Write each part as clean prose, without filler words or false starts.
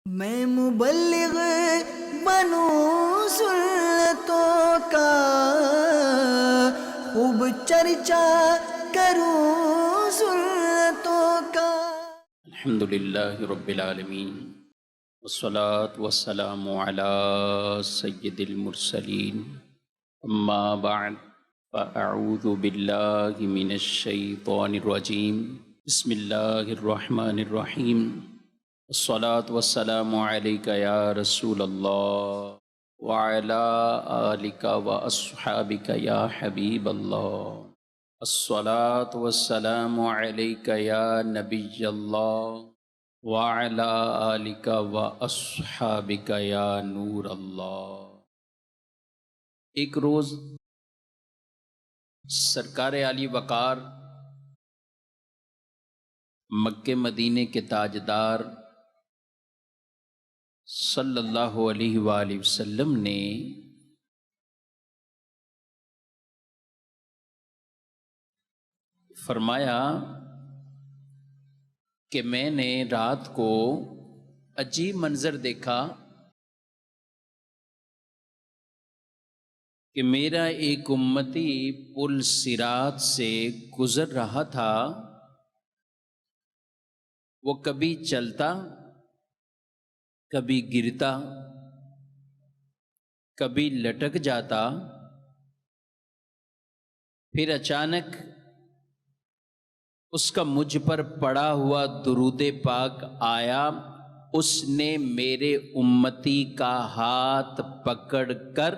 میں مبلغ بنوں سنتوں کا، خوب چرچا کروں سنتوں کا۔ الحمدللہ رب العالمین والصلاة والسلام علی سید المرسلین، اما بعد فاعوذ باللہ من الشیطان الرجیم، بسم اللہ الرحمن الرحیم۔ الصلاة والسلام علیک یا رسول اللہ وعلی آلک واصحابک یا حبیب اللہ۔ الصلاة والسلام علیک یا نبی اللہ وعلی آلک واصحابک یا نور اللہ۔ ایک روز سرکار عالی وقار مکہ مدینے کے تاجدار صلی اللہ علیہ وآلہ وسلم نے فرمایا کہ میں نے رات کو عجیب منظر دیکھا کہ میرا ایک امتی پل صراط سے گزر رہا تھا، وہ کبھی چلتا، کبھی گرتا، کبھی لٹک جاتا، پھر اچانک اس کا مجھ پر پڑا ہوا درود پاک آیا، اس نے میرے امتی کا ہاتھ پکڑ کر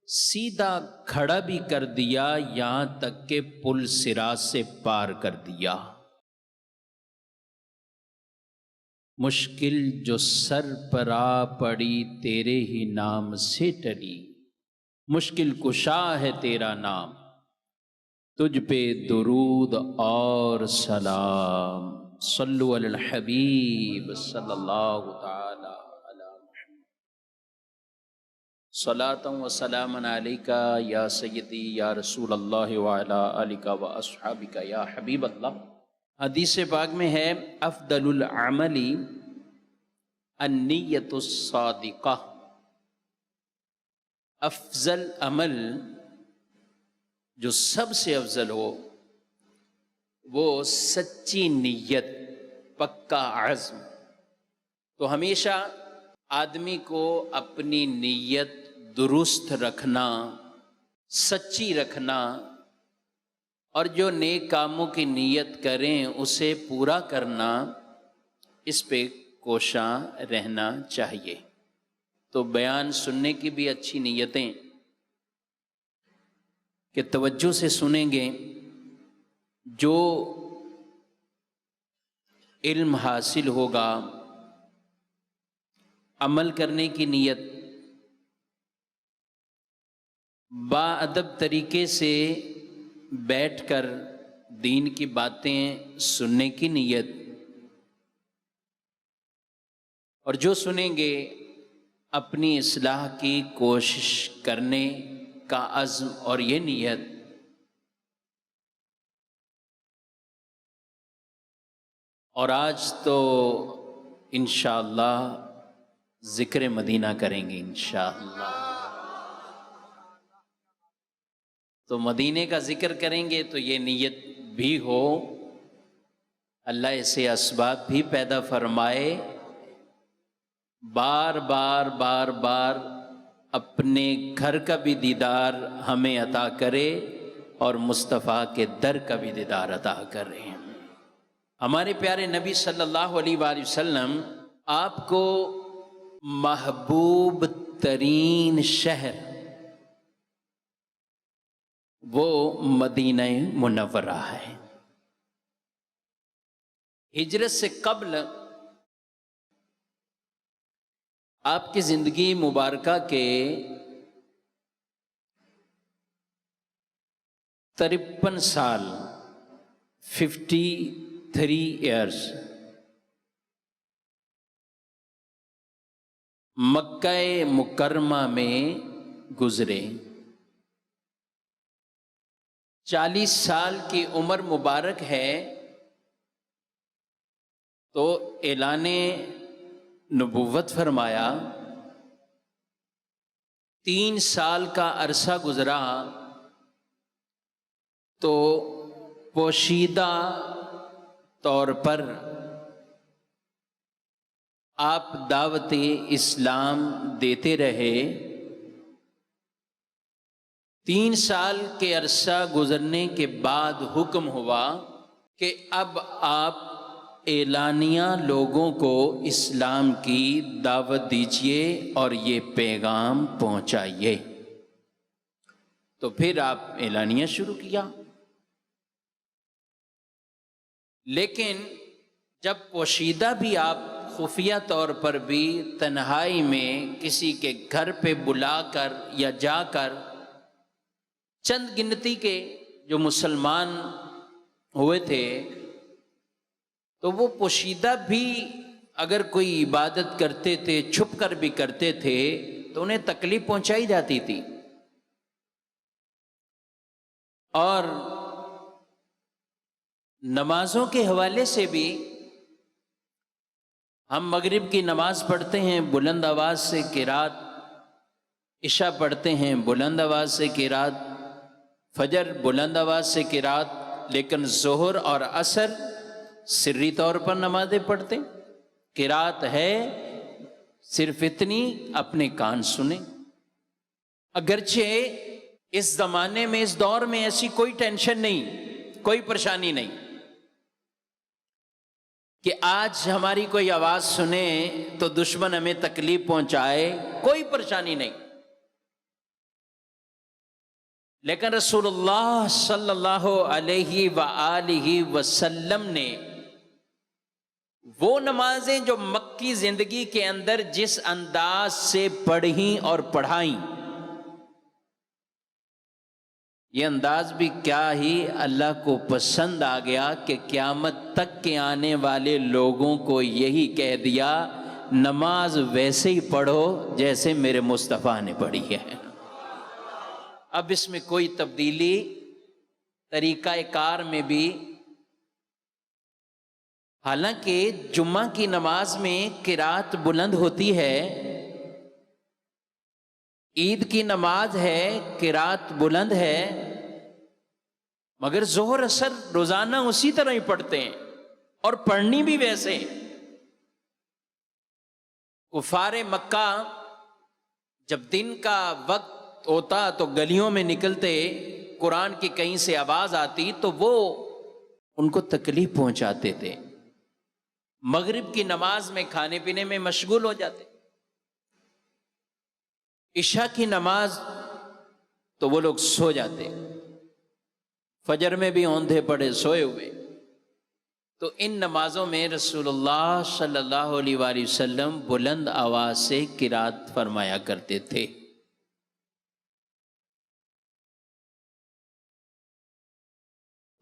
سیدھا کھڑا بھی کر دیا، یہاں تک کہ پل صراط سے پار کر دیا۔ مشکل جو سر پر آ پڑی تیرے ہی نام سے ٹلی، مشکل کشا ہے تیرا نام، تجھ پہ درود اور سلام۔ صلو علی الحبیب صلی اللہ تعالی علی محمد۔ صلاۃ و سلام علیک یا سیدی یا رسول اللہ وعلی آلک و اصحابک یا حبیب اللہ۔ حدیث پاک میں ہے افضل العمل النیت الصادقہ، افضل عمل جو سب سے افضل ہو وہ سچی نیت، پکا عزم۔ تو ہمیشہ آدمی کو اپنی نیت درست رکھنا، سچی رکھنا، اور جو نیک کاموں کی نیت کریں اسے پورا کرنا، اس پہ کوشاں رہنا چاہیے۔ تو بیان سننے کی بھی اچھی نیتیں کہ توجہ سے سنیں گے، جو علم حاصل ہوگا عمل کرنے کی نیت، باادب طریقے سے بیٹھ کر دین کی باتیں سننے کی نیت، اور جو سنیں گے اپنی اصلاح کی کوشش کرنے کا عزم اور یہ نیت۔ اور آج تو انشاءاللہ ذکر مدینہ کریں گے انشاءاللہ، تو مدینے کا ذکر کریں گے تو یہ نیت بھی ہو، اللہ اسے اسباب بھی پیدا فرمائے، بار بار بار بار اپنے گھر کا بھی دیدار ہمیں عطا کرے اور مصطفیٰ کے در کا بھی دیدار عطا کرے۔ ہمارے پیارے نبی صلی اللہ علیہ وآلہ وسلم آپ کو محبوب ترین شہر وہ مدینہ منورہ ہے۔ ہجرت سے قبل آپ کی زندگی مبارکہ کے 53 سال 53 ایئرز مکہ مکرمہ میں گزرے۔ 40 سال کی عمر مبارک ہے تو اعلان نبوت فرمایا، 3 سال کا عرصہ گزرا تو پوشیدہ طور پر آپ دعوت اسلام دیتے رہے۔ 3 سال کے عرصہ گزرنے کے بعد حکم ہوا کہ اب آپ اعلانیہ لوگوں کو اسلام کی دعوت دیجیے اور یہ پیغام پہنچائیے۔ تو پھر آپ اعلانیہ شروع کیا۔ لیکن جب پوشیدہ بھی آپ خفیہ طور پر بھی تنہائی میں کسی کے گھر پہ بلا کر یا جا کر چند گنتی کے جو مسلمان ہوئے تھے، تو وہ پوشیدہ بھی اگر کوئی عبادت کرتے تھے، چھپ کر بھی کرتے تھے، تو انہیں تکلیف پہنچائی جاتی تھی۔ اور نمازوں کے حوالے سے بھی ہم مغرب کی نماز پڑھتے ہیں بلند آواز سے قرات، عشاء پڑھتے ہیں بلند آواز سے قرات، فجر بلند آواز سے قرات، لیکن ظہر اور عصر سری طور پر نمازیں پڑھتے۔ قرات ہے صرف اتنی، اپنے کان سنیں۔ اگرچہ اس زمانے میں، اس دور میں ایسی کوئی ٹینشن نہیں، کوئی پریشانی نہیں کہ آج ہماری کوئی آواز سنے تو دشمن ہمیں تکلیف پہنچائے، کوئی پریشانی نہیں۔ لیکن رسول اللہ صلی اللہ علیہ وآلہ وسلم نے وہ نمازیں جو مکی زندگی کے اندر جس انداز سے پڑھیں اور پڑھائیں، یہ انداز بھی کیا ہی اللہ کو پسند آ گیا کہ قیامت تک کے آنے والے لوگوں کو یہی کہہ دیا، نماز ویسے ہی پڑھو جیسے میرے مصطفیٰ نے پڑھی ہے۔ اب اس میں کوئی تبدیلی طریقہ کار میں بھی، حالانکہ جمعہ کی نماز میں قرات بلند ہوتی ہے، عید کی نماز ہے قرات بلند ہے، مگر ظہر اثر روزانہ اسی طرح ہی پڑھتے ہیں اور پڑھنی بھی ویسے۔ کفار مکہ جب دن کا وقت ہوتا تو گلیوں میں نکلتے، قرآن کی کہیں سے آواز آتی تو وہ ان کو تکلیف پہنچاتے تھے، مغرب کی نماز میں کھانے پینے میں مشغول ہو جاتے، عشاء کی نماز تو وہ لوگ سو جاتے، فجر میں بھی اوندھے پڑے سوئے ہوئے۔ تو ان نمازوں میں رسول اللہ صلی اللہ علیہ وآلہ وسلم بلند آواز سے قرات فرمایا کرتے تھے۔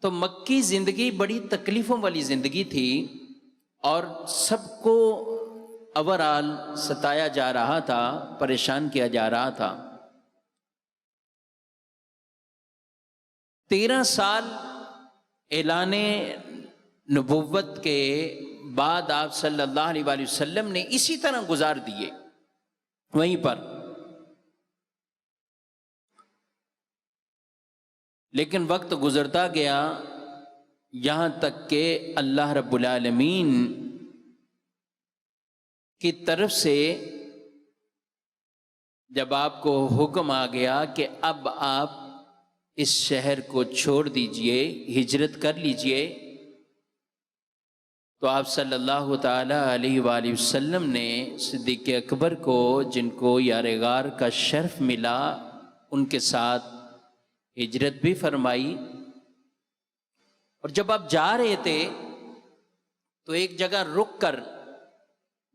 تو مکی زندگی بڑی تکلیفوں والی زندگی تھی اور سب کو اوورآل ستایا جا رہا تھا، پریشان کیا جا رہا تھا۔ 13 سال اعلان نبوت کے بعد آپ صلی اللہ علیہ وآلہ وسلم نے اسی طرح گزار دیے وہیں پر، لیکن وقت گزرتا گیا یہاں تک کہ اللہ رب العالمین کی طرف سے جب آپ کو حکم آ گیا کہ اب آپ اس شہر کو چھوڑ دیجئے، ہجرت کر لیجئے، تو آپ صلی اللہ تعالی علیہ وآلہ وسلم نے صدیق اکبر کو، جن کو یار غار کا شرف ملا، ان کے ساتھ ہجرت بھی فرمائی۔ اور جب آپ جا رہے تھے تو ایک جگہ رک کر،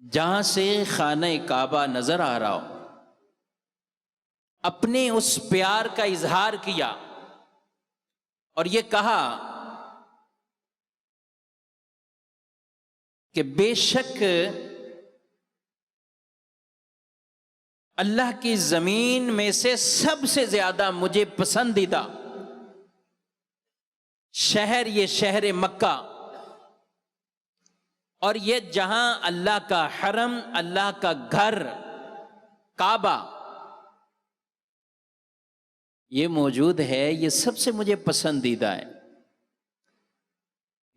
جہاں سے خانہ کعبہ نظر آ رہا ہو، اپنے اس پیار کا اظہار کیا اور یہ کہا کہ بے شک اللہ کی زمین میں سے سب سے زیادہ مجھے پسندیدہ شہر یہ شہر مکہ، اور یہ جہاں اللہ کا حرم، اللہ کا گھر کعبہ یہ موجود ہے، یہ سب سے مجھے پسندیدہ ہے۔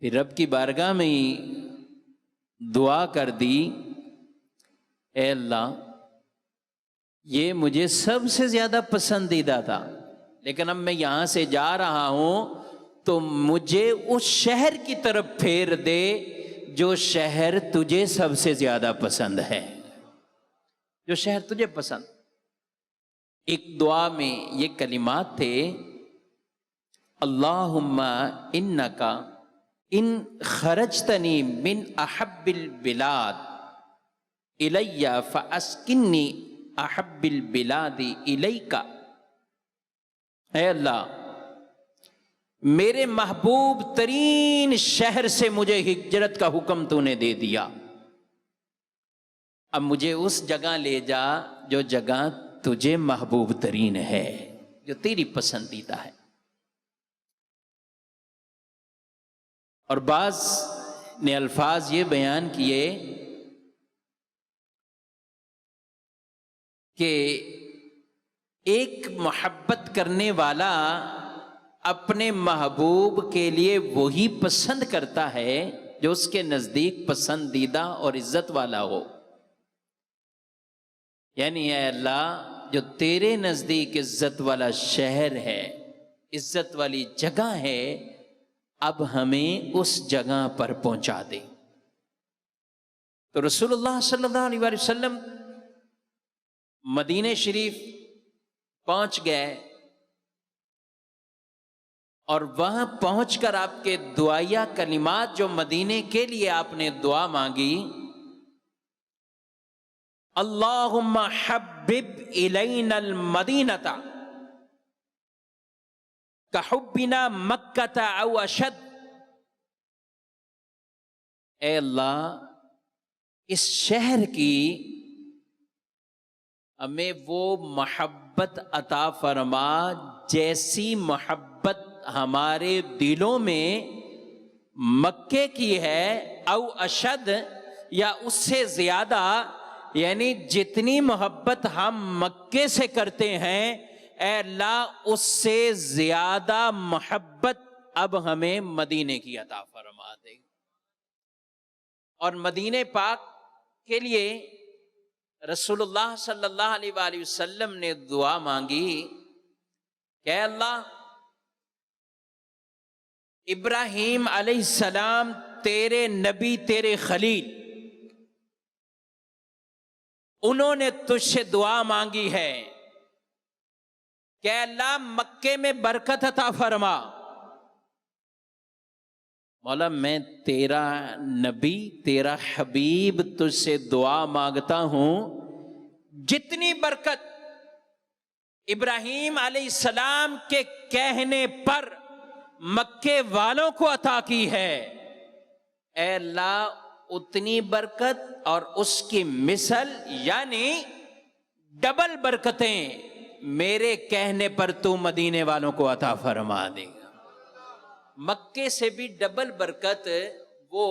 پھر رب کی بارگاہ میں ہی دعا کر دی، اے اللہ یہ مجھے سب سے زیادہ پسندیدہ تھا، لیکن اب میں یہاں سے جا رہا ہوں تو مجھے اس شہر کی طرف پھیر دے جو شہر تجھے سب سے زیادہ پسند ہے، جو شہر تجھے پسند۔ ایک دعا میں یہ کلمات تھے، اللہم انکا ان خرجتنی من احب البلاد الی فاسکنی احب البلاد الیک۔ اے اللہ میرے محبوب ترین شہر سے مجھے ہجرت کا حکم تو نے دے دیا، اب مجھے اس جگہ لے جا جو جگہ تجھے محبوب ترین ہے، جو تیری پسندیدہ ہے۔ اور بعض نے الفاظ یہ بیان کیے کہ ایک محبت کرنے والا اپنے محبوب کے لیے وہی پسند کرتا ہے جو اس کے نزدیک پسندیدہ اور عزت والا ہو، یعنی اے اللہ جو تیرے نزدیک عزت والا شہر ہے، عزت والی جگہ ہے، اب ہمیں اس جگہ پر پہنچا دے۔ تو رسول اللہ صلی اللہ علیہ وآلہ وسلم مدینہ شریف پہنچ گئے، اور وہاں پہنچ کر آپ کے دعائیہ کلمات جو مدینے کے لیے آپ نے دعا مانگی، اللہم حبب الینا المدینۃ کحبنا مکۃ او اشد۔ اے اللہ اس شہر کی ہمیں وہ محبت عطا فرما جیسی محبت ہمارے دلوں میں مکے کی ہے، او اشد یا اس سے زیادہ، یعنی جتنی محبت ہم مکے سے کرتے ہیں اے اللہ اس سے زیادہ محبت اب ہمیں مدینے کی عطا فرما دے۔ اور مدینے پاک کے لیے رسول اللہ صلی اللہ علیہ وآلہ وسلم نے دعا مانگی کہ اے اللہ ابراہیم علیہ السلام تیرے نبی، تیرے خلیل، انہوں نے تجھ سے دعا مانگی ہے کہ اے اللہ مکے میں برکت عطا فرما۔ مولا میں تیرا نبی، تیرا حبیب تجھ سے دعا مانگتا ہوں، جتنی برکت ابراہیم علیہ السلام کے کہنے پر مکے والوں کو عطا کی ہے، اے اللہ اتنی برکت اور اس کی مثل یعنی ڈبل برکتیں میرے کہنے پر تو مدینے والوں کو عطا فرما دے گا۔ مکے سے بھی ڈبل برکت وہ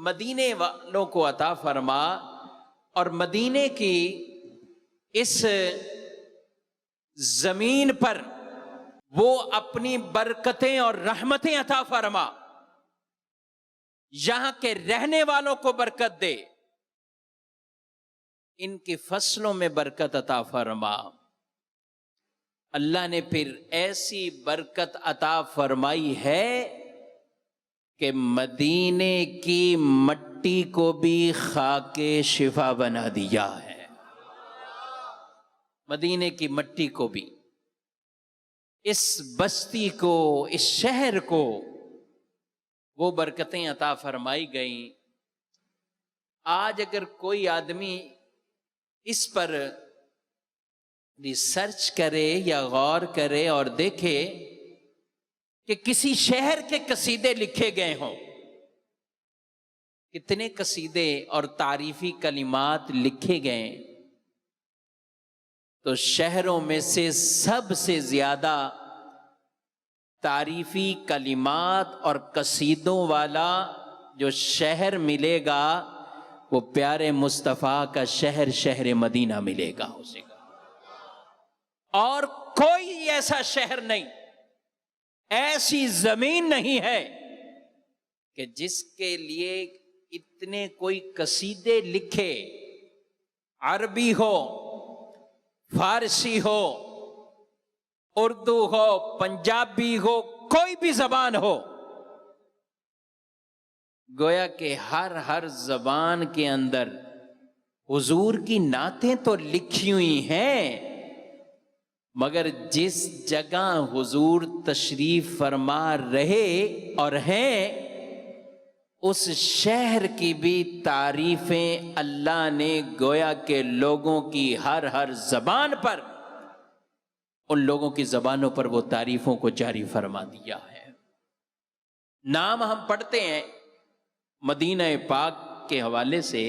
مدینے والوں کو عطا فرما، اور مدینے کی اس زمین پر وہ اپنی برکتیں اور رحمتیں عطا فرما، یہاں کے رہنے والوں کو برکت دے، ان کی فصلوں میں برکت عطا فرما۔ اللہ نے پھر ایسی برکت عطا فرمائی ہے کہ مدینے کی مٹی کو بھی خاک شفا بنا دیا ہے، مدینے کی مٹی کو بھی، اس بستی کو، اس شہر کو وہ برکتیں عطا فرمائی گئیں۔ آج اگر کوئی آدمی اس پر ریسرچ کرے یا غور کرے اور دیکھے کہ کسی شہر کے قصیدے لکھے گئے ہوں، کتنے قصیدے اور تعریفی کلمات لکھے گئے، تو شہروں میں سے سب سے زیادہ تعریفی کلمات اور قصیدوں والا جو شہر ملے گا وہ پیارے مصطفیٰ کا شہر شہر مدینہ ملے گا اسے گا، اور کوئی ایسا شہر نہیں، ایسی زمین نہیں ہے کہ جس کے لیے اتنے کوئی قصیدے لکھے، عربی ہو، فارسی ہو، اردو ہو، پنجابی ہو، کوئی بھی زبان ہو، گویا کہ ہر زبان کے اندر حضور کی نعتیں تو لکھی ہوئی ہیں، مگر جس جگہ حضور تشریف فرما رہے اور ہیں اس شہر کی بھی تعریفیں اللہ نے گویا کہ لوگوں کی ہر زبان پر، ان لوگوں کی زبانوں پر وہ تعریفوں کو جاری فرما دیا ہے۔ نام ہم پڑھتے ہیں مدینہ پاک کے حوالے سے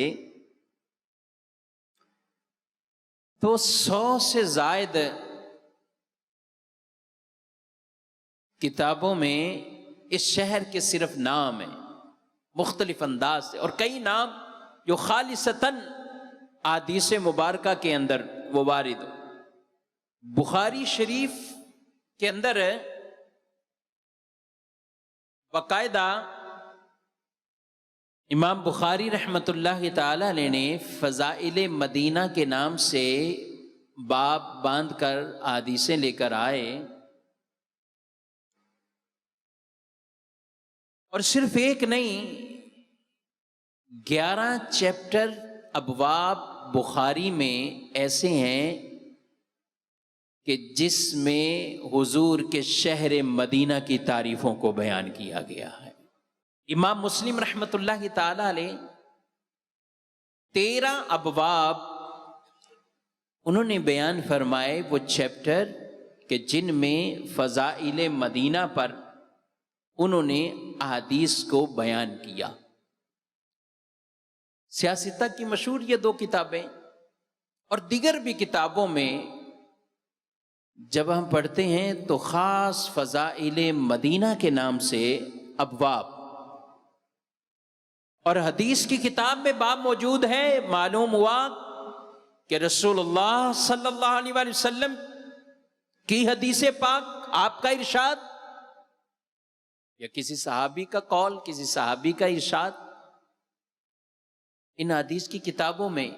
تو 100 سے زائد کتابوں میں اس شہر کے صرف نام ہیں مختلف انداز سے، اور کئی نام جو خالصتاً احادیث مبارکہ کے اندر وہ وارد ہو۔ بخاری شریف کے اندر باقاعدہ امام بخاری رحمۃ اللہ تعالی علیہ نے فضائل مدینہ کے نام سے باب باندھ کر احادیثیں لے کر آئے، اور صرف ایک نہیں 11 چیپٹر ابواب بخاری میں ایسے ہیں کہ جس میں حضور کے شہر مدینہ کی تعریفوں کو بیان کیا گیا ہے۔ امام مسلم رحمۃ اللہ تعالی علیہ 13 ابواب انہوں نے بیان فرمائے، وہ چیپٹر کہ جن میں فضائل مدینہ پر انہوں نے احادیث کو بیان کیا۔ سیاستہ کی مشہور یہ 2 کتابیں، اور دیگر بھی کتابوں میں جب ہم پڑھتے ہیں تو خاص فضائل مدینہ کے نام سے ابواب، اور حدیث کی کتاب میں باب موجود ہے، معلوم ہوا کہ رسول اللہ صلی اللہ علیہ وآلہ وسلم کی حدیث پاک، آپ کا ارشاد یا کسی صحابی کا قول، کسی صحابی کا ارشاد، ان حدیث کی کتابوں میں،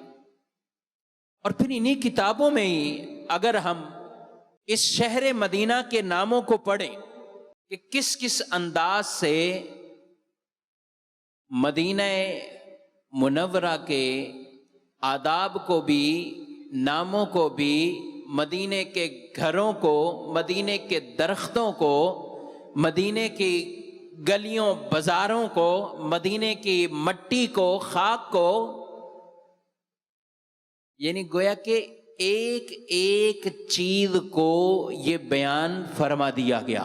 اور پھر انہی کتابوں میں ہی اگر ہم اس شہر مدینہ کے ناموں کو پڑھیں کہ کس کس انداز سے مدینہ منورہ کے آداب کو بھی، ناموں کو بھی، مدینے کے گھروں کو، مدینے کے درختوں کو، مدینے کی گلیوں بازاروں کو، مدینے کی مٹی کو، خاک کو، یعنی گویا کہ ایک ایک چیز کو یہ بیان فرما دیا گیا،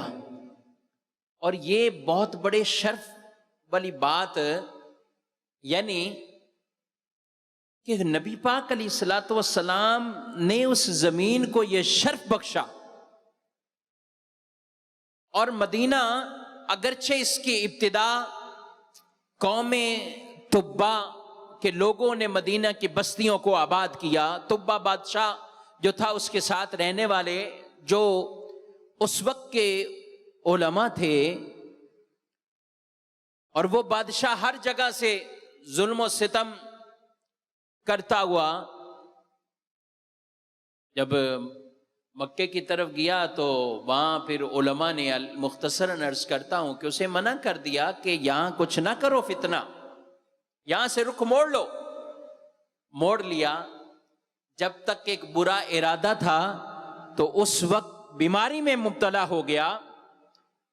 اور یہ بہت بڑے شرف والی بات، یعنی کہ نبی پاک علیہ الصلوۃ والسلام نے اس زمین کو یہ شرف بخشا، اور مدینہ اگرچہ اس کی ابتدا قوم تبا کے لوگوں نے مدینہ کی بستیوں کو آباد کیا، تبا بادشاہ جو تھا اس کے ساتھ رہنے والے جو اس وقت کے علماء تھے، اور وہ بادشاہ ہر جگہ سے ظلم و ستم کرتا ہوا جب مکے کی طرف گیا تو وہاں پھر علماء نے مختصراً عرض کرتا ہوں کہ اسے منع کر دیا کہ یہاں کچھ نہ کرو فتنہ، یہاں سے رخ موڑ لو، موڑ لیا۔ جب تک ایک برا ارادہ تھا تو اس وقت بیماری میں مبتلا ہو گیا،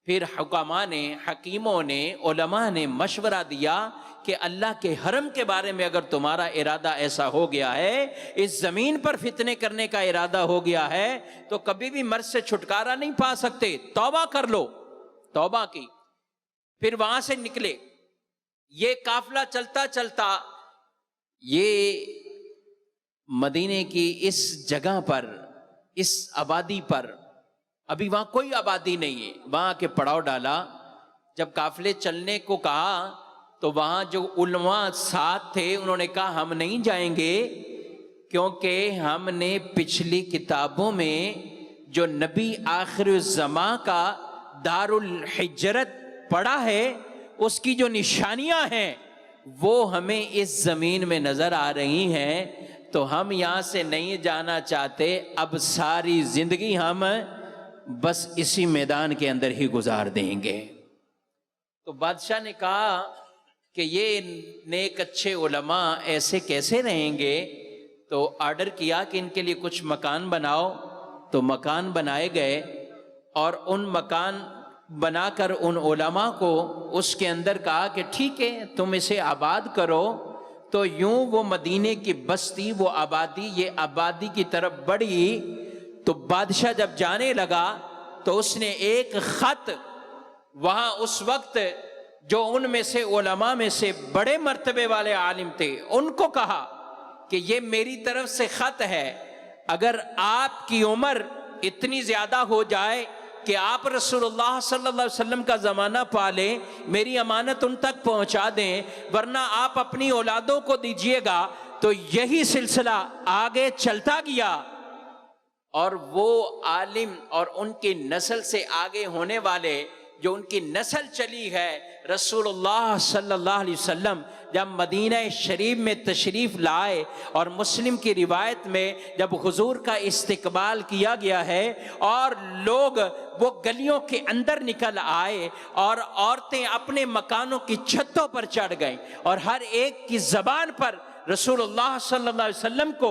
پھر حکماء نے، حکیموں نے، علماء نے مشورہ دیا کہ اللہ کے حرم کے بارے میں اگر تمہارا ارادہ ایسا ہو گیا ہے، اس زمین پر فتنے کرنے کا ارادہ ہو گیا ہے، تو کبھی بھی مرض سے چھٹکارا نہیں پا سکتے، توبہ کر لو۔ توبہ کی، پھر وہاں سے نکلے۔ یہ قافلہ چلتا چلتا یہ مدینے کی اس جگہ پر، اس آبادی پر، ابھی وہاں کوئی آبادی نہیں ہے، وہاں کے پڑاؤ ڈالا۔ جب قافلے چلنے کو کہا تو وہاں جو علماء ساتھ تھے انہوں نے کہا ہم نہیں جائیں گے، کیونکہ ہم نے پچھلی کتابوں میں جو نبی آخر الزماں کا دار الحجرت پڑھا ہے اس کی جو نشانیاں ہیں وہ ہمیں اس زمین میں نظر آ رہی ہیں، تو ہم یہاں سے نہیں جانا چاہتے، اب ساری زندگی ہم بس اسی میدان کے اندر ہی گزار دیں گے۔ تو بادشاہ نے کہا کہ یہ نیک اچھے علماء ایسے کیسے رہیں گے؟ تو آرڈر کیا کہ ان کے لیے کچھ مکان بناؤ، تو مکان بنائے گئے، اور ان مکان بنا کر ان علماء کو اس کے اندر کہا کہ ٹھیک ہے تم اسے آباد کرو۔ تو یوں وہ مدینے کی بستی، وہ آبادی، یہ آبادی کی طرف بڑھی۔ تو بادشاہ جب جانے لگا تو اس نے ایک خط وہاں اس وقت جو ان میں سے علماء میں سے بڑے مرتبے والے عالم تھے ان کو کہا کہ یہ میری طرف سے خط ہے، اگر آپ کی عمر اتنی زیادہ ہو جائے کہ آپ رسول اللہ صلی اللہ علیہ وسلم کا زمانہ پالیں، میری امانت ان تک پہنچا دیں، ورنہ آپ اپنی اولادوں کو دیجیے گا۔ تو یہی سلسلہ آگے چلتا گیا، اور وہ عالم اور ان کی نسل سے آگے ہونے والے جو ان کی نسل چلی ہے، رسول اللہ صلی اللہ علیہ وسلم جب مدینہ شریف میں تشریف لائے، اور مسلم کی روایت میں جب حضور کا استقبال کیا گیا ہے اور لوگ وہ گلیوں کے اندر نکل آئے، اور عورتیں اپنے مکانوں کی چھتوں پر چڑھ گئیں، اور ہر ایک کی زبان پر رسول اللہ صلی اللہ علیہ وسلم کو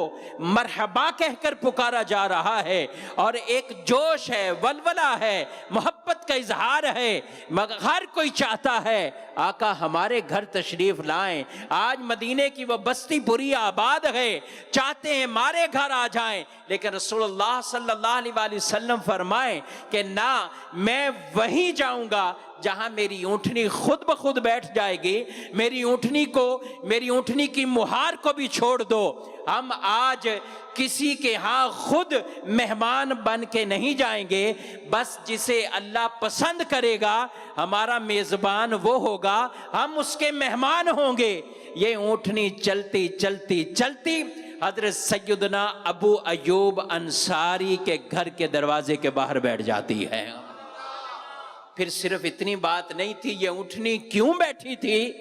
مرحبا کہہ کر پکارا جا رہا ہے، اور ایک جوش ہے، ولولہ ہے، محبت کا اظہار ہے، مگر ہر کوئی چاہتا ہے آقا ہمارے گھر تشریف لائیں۔ آج مدینے کی وہ بستی پوری آباد ہے، چاہتے ہیں ہمارے گھر آ جائیں، لیکن رسول اللہ صلی اللہ علیہ وسلم فرمائیں کہ نہ، میں وہیں جاؤں گا جہاں میری اونٹنی خود بخود بیٹھ جائے گی، میری اونٹنی کی مہار کو بھی چھوڑ دو۔ ہم آج کسی کے ہاں خود مہمان بن کے نہیں جائیں گے، بس جسے اللہ پسند کرے گا ہمارا میزبان وہ ہوگا، ہم اس کے مہمان ہوں گے۔ یہ اونٹنی چلتی چلتی چلتی حضرت سیدنا ابو ایوب انصاری کے گھر کے دروازے کے باہر بیٹھ جاتی ہے۔ پھر صرف اتنی بات نہیں تھی، یہ اونٹنی کیوں بیٹھی تھی؟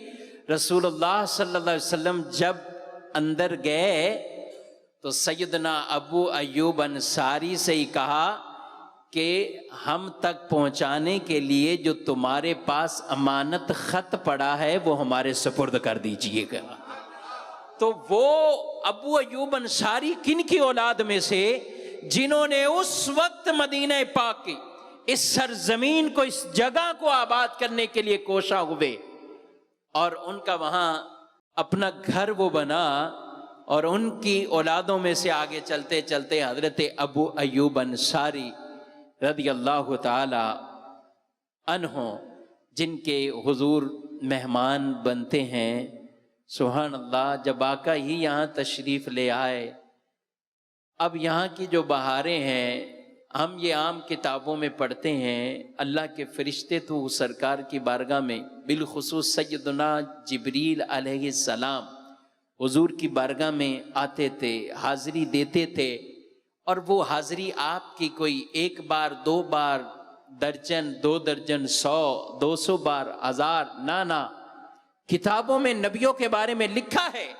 رسول اللہ صلی اللہ علیہ وسلم جب اندر گئے تو سیدنا ابو ایوب انصاری سے ہی کہا کہ ہم تک پہنچانے کے لیے جو تمہارے پاس امانت خط پڑا ہے وہ ہمارے سپرد کر دیجئے گا۔ تو وہ ابو ایوب انصاری کن کی اولاد میں سے؟ جنہوں نے اس وقت مدینہ پاک کی اس سرزمین کو، اس جگہ کو آباد کرنے کے لیے کوشاں ہوئے، اور ان کا وہاں اپنا گھر وہ بنا، اور ان کی اولادوں میں سے آگے چلتے چلتے حضرت ابو ایوب انصاری رضی اللہ تعالی عنہ جن کے حضور مہمان بنتے ہیں، سبحان اللہ، جب آقا ہی یہاں تشریف لے آئے، اب یہاں کی جو بہاریں ہیں ہم یہ عام کتابوں میں پڑھتے ہیں، اللہ کے فرشتے تو سرکار کی بارگاہ میں بالخصوص سیدنا جبریل علیہ السلام حضور کی بارگاہ میں آتے تھے، حاضری دیتے تھے، اور وہ حاضری آپ کی کوئی ایک بار، دو بار، درجن، دو درجن، 100، 200 بار، 1000، نہ، کتابوں میں نبیوں کے بارے میں لکھا ہے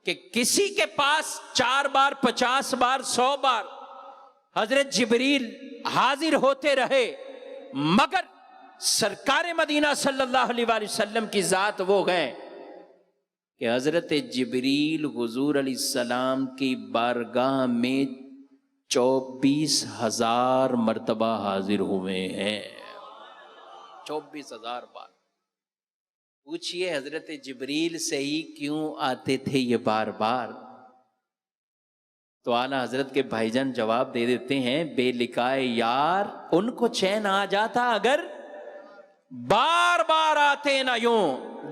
کہ کسی کے پاس 4 بار، 50 بار، 100 بار حضرت جبریل حاضر ہوتے رہے، مگر سرکار مدینہ صلی اللہ علیہ وسلم کی ذات وہ گئے کہ حضرت جبریل حضور علیہ السلام کی بارگاہ میں 24,000 مرتبہ حاضر ہوئے ہیں، 24,000 بار۔ پوچھئے حضرت جبریل سے ہی کیوں آتے تھے یہ بار بار؟ تو اعلیٰ حضرت کے بھائی جان جواب دے دیتے ہیں، بے لقائے یار ان کو چین آ جاتا اگر بار بار آتے نہ یوں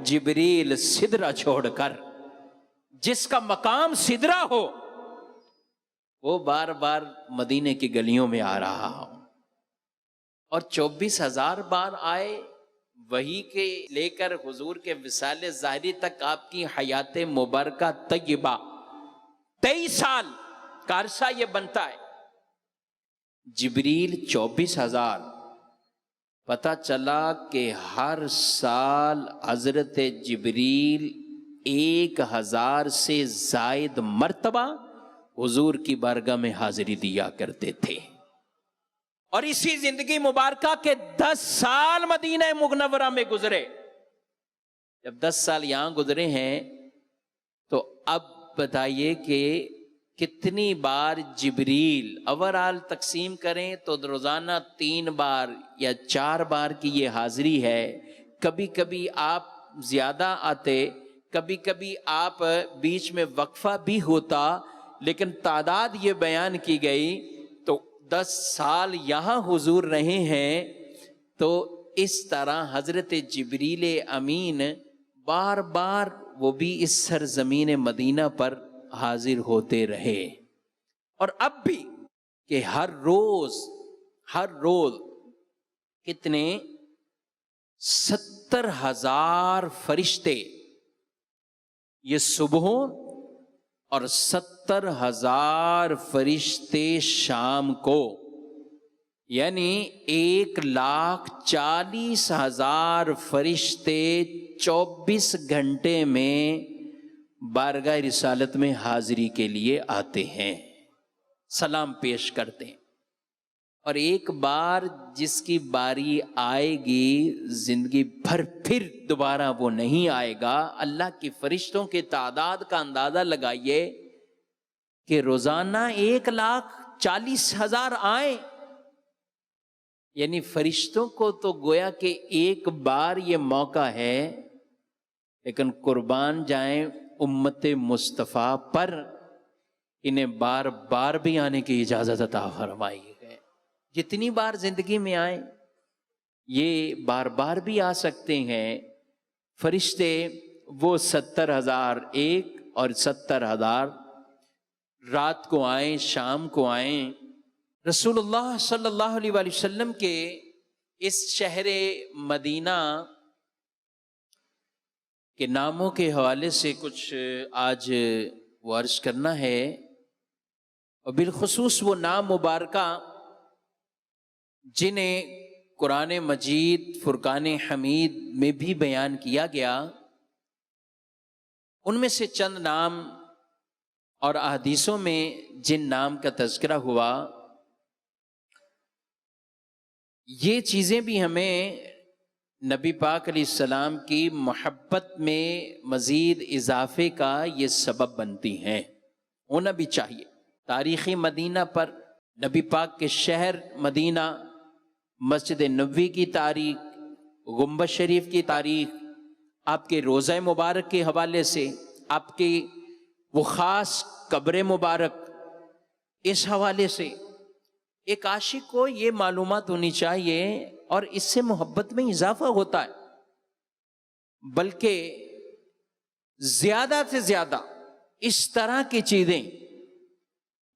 جبریل سدرہ چھوڑ کر۔ جس کا مقام سدرہ ہو وہ بار بار مدینے کی گلیوں میں آ رہا ہو، اور 24,000 بار آئے، وحی کے لے کر حضور کے وصال ظاہری تک آپ کی حیات مبارکہ طیبہ 23 سال کا عرصہ یہ بنتا ہے. جبریل 24,000. پتہ چلا کہ ہر سال حضرت جبریل 1,000 سے زائد مرتبہ حضور کی بارگاہ میں حاضری دیا کرتے تھے. اور اسی زندگی مبارکہ کے 10 سال مدینہ منورہ میں گزرے. جب 10 سال یہاں گزرے ہیں تو اب بتائیے کہ کتنی بار جبریل اوورال تقسیم کریں تو روزانہ 3 بار یا 4 بار کی یہ حاضری ہے. کبھی کبھی آپ زیادہ آتے، کبھی کبھی آپ بیچ میں وقفہ بھی ہوتا، لیکن تعداد یہ بیان کی گئی تو 10 سال یہاں حضور رہے ہیں. تو اس طرح حضرت جبریل امین بار بار وہ بھی اس سرزمین مدینہ پر حاضر ہوتے رہے. اور اب بھی کہ ہر روز کتنے 70,000 فرشتے یہ صبحوں اور 70,000 فرشتے شام کو، یعنی 1,40,000 فرشتے 24 گھنٹے میں بارگاہ رسالت میں حاضری کے لیے آتے ہیں، سلام پیش کرتے ہیں. اور ایک بار جس کی باری آئے گی زندگی بھر پھر دوبارہ وہ نہیں آئے گا. اللہ کی فرشتوں کی تعداد کا اندازہ لگائیے کہ روزانہ 1,40,000 آئیں. یعنی فرشتوں کو تو گویا کہ ایک بار یہ موقع ہے، لیکن قربان جائیں امت مصطفیٰ پر انہیں بار بار بھی آنے کی اجازت عطا فرمائی ہے. جتنی بار زندگی میں آئیں یہ بار بار بھی آ سکتے ہیں. فرشتے وہ 70,000 ایک اور 70,000 رات کو آئیں، شام کو آئیں. رسول اللہ صلی اللہ علیہ وآلہ وسلم کے اس شہر مدینہ کے ناموں کے حوالے سے کچھ آج وہ عرض کرنا ہے، اور بالخصوص وہ نام مبارکہ جنہیں قرآن مجید فرقان حمید میں بھی بیان کیا گیا. ان میں سے چند نام اور احادیثوں میں جن نام کا تذکرہ ہوا، یہ چیزیں بھی ہمیں نبی پاک علیہ السلام کی محبت میں مزید اضافے کا یہ سبب بنتی ہیں، ہونا بھی چاہیے. تاریخی مدینہ پر، نبی پاک کے شہر مدینہ، مسجد نبوی کی تاریخ، گنبد شریف کی تاریخ، آپ کے روضہ مبارک کے حوالے سے، آپ کی وہ خاص قبر مبارک، اس حوالے سے ایک عاشق کو یہ معلومات ہونی چاہیے، اور اس سے محبت میں اضافہ ہوتا ہے. بلکہ زیادہ سے زیادہ اس طرح کی چیزیں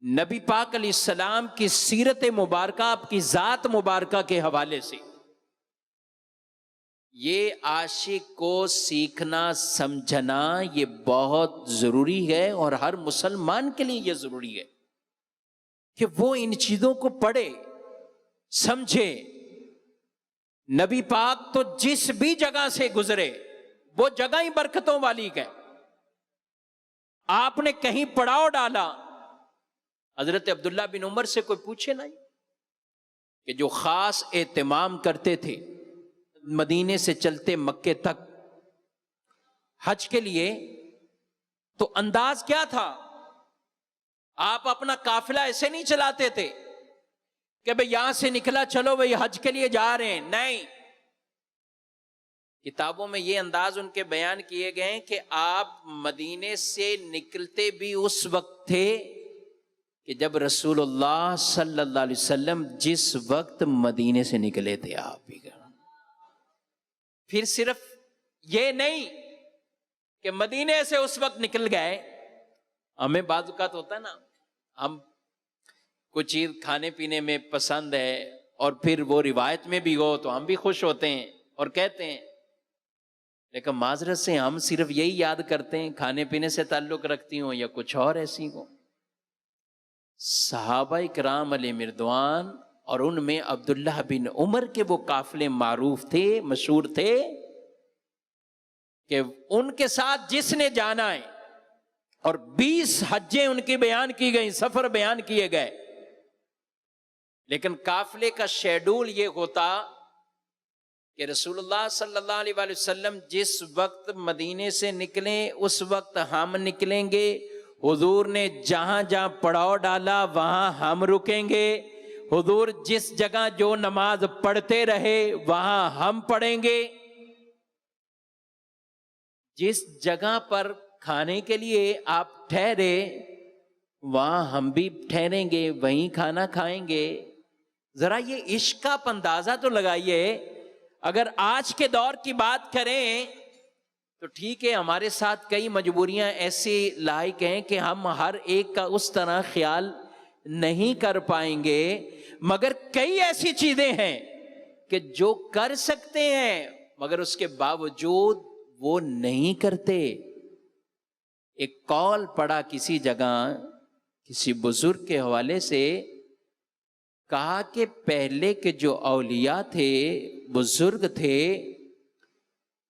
نبی پاک علیہ السلام کی سیرت مبارکہ، آپ کی ذات مبارکہ کے حوالے سے یہ عاشق کو سیکھنا سمجھنا یہ بہت ضروری ہے، اور ہر مسلمان کے لیے یہ ضروری ہے کہ وہ ان چیزوں کو پڑھے، سمجھے. نبی پاک تو جس بھی جگہ سے گزرے وہ جگہ ہی برکتوں والی ہے. آپ نے کہیں پڑاؤ ڈالا، حضرت عبداللہ بن عمر سے کوئی پوچھے نہیں کہ جو خاص اہتمام کرتے تھے مدینے سے چلتے مکے تک حج کے لیے، تو انداز کیا تھا؟ آپ اپنا قافلہ ایسے نہیں چلاتے تھے کہ بھئی یہاں سے نکلا چلو بھئی حج کے لیے جا رہے ہیں. نہیں، کتابوں میں یہ انداز ان کے بیان کیے گئے ہیں کہ آپ مدینے سے نکلتے بھی اس وقت تھے کہ جب رسول اللہ صلی اللہ علیہ وسلم جس وقت مدینے سے نکلے تھے آپ بھی. پھر صرف یہ نہیں کہ مدینے سے اس وقت نکل گئے. ہمیں بعض اوقات ہوتا ہے نا، ہم کچھ چیز کھانے پینے میں پسند ہے اور پھر وہ روایت میں بھی ہو تو ہم بھی خوش ہوتے ہیں. اور کہتے ہیں، لیکن معذرت سے ہم صرف یہی یاد کرتے ہیں، کھانے پینے سے تعلق رکھتی ہوں یا کچھ اور ایسی ہو۔ صحابہ کرام علیہ مردوان اور ان میں عبداللہ بن عمر کے وہ قافلے معروف تھے، مشہور تھے کہ ان کے ساتھ جس نے جانا ہے، اور 20 حجیں ان کی بیان کی گئی، سفر بیان کیے گئے، لیکن قافلے کا شیڈول یہ ہوتا کہ رسول اللہ صلی اللہ علیہ وآلہ وسلم جس وقت مدینے سے نکلیں اس وقت ہم نکلیں گے، حضور نے جہاں جہاں پڑاؤ ڈالا وہاں ہم رکیں گے، حضور جس جگہ جو نماز پڑھتے رہے وہاں ہم پڑھیں گے، جس جگہ پر کھانے کے لیے آپ ٹھہرے وہاں ہم بھی ٹھہریں گے، وہیں کھانا کھائیں گے۔ ذرا یہ عشق کا اندازہ تو لگائیے۔ اگر آج کے دور کی بات کریں تو ٹھیک ہے، ہمارے ساتھ کئی مجبوریاں ایسی لاحق ہیں کہ ہم ہر ایک کا اس طرح خیال نہیں کر پائیں گے، مگر کئی ایسی چیزیں ہیں کہ جو کر سکتے ہیں مگر اس کے باوجود وہ نہیں کرتے۔ ایک قول پڑا کسی جگہ کسی بزرگ کے حوالے سے، کہا کہ پہلے کے جو اولیاء تھے، بزرگ تھے،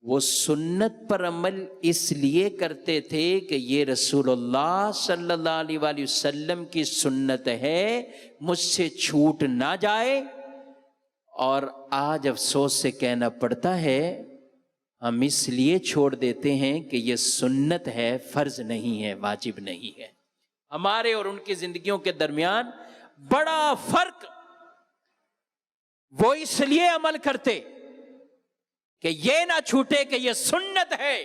وہ سنت پر عمل اس لیے کرتے تھے کہ یہ رسول اللہ صلی اللہ علیہ وآلہ وسلم کی سنت ہے، مجھ سے چھوٹ نہ جائے۔ اور آج افسوس سے کہنا پڑتا ہے ہم اس لیے چھوڑ دیتے ہیں کہ یہ سنت ہے، فرض نہیں ہے، واجب نہیں ہے۔ ہمارے اور ان کی زندگیوں کے درمیان بڑا فرق۔ وہ اس لیے عمل کرتے کہ یہ نہ چھوٹے کہ یہ سنت ہے،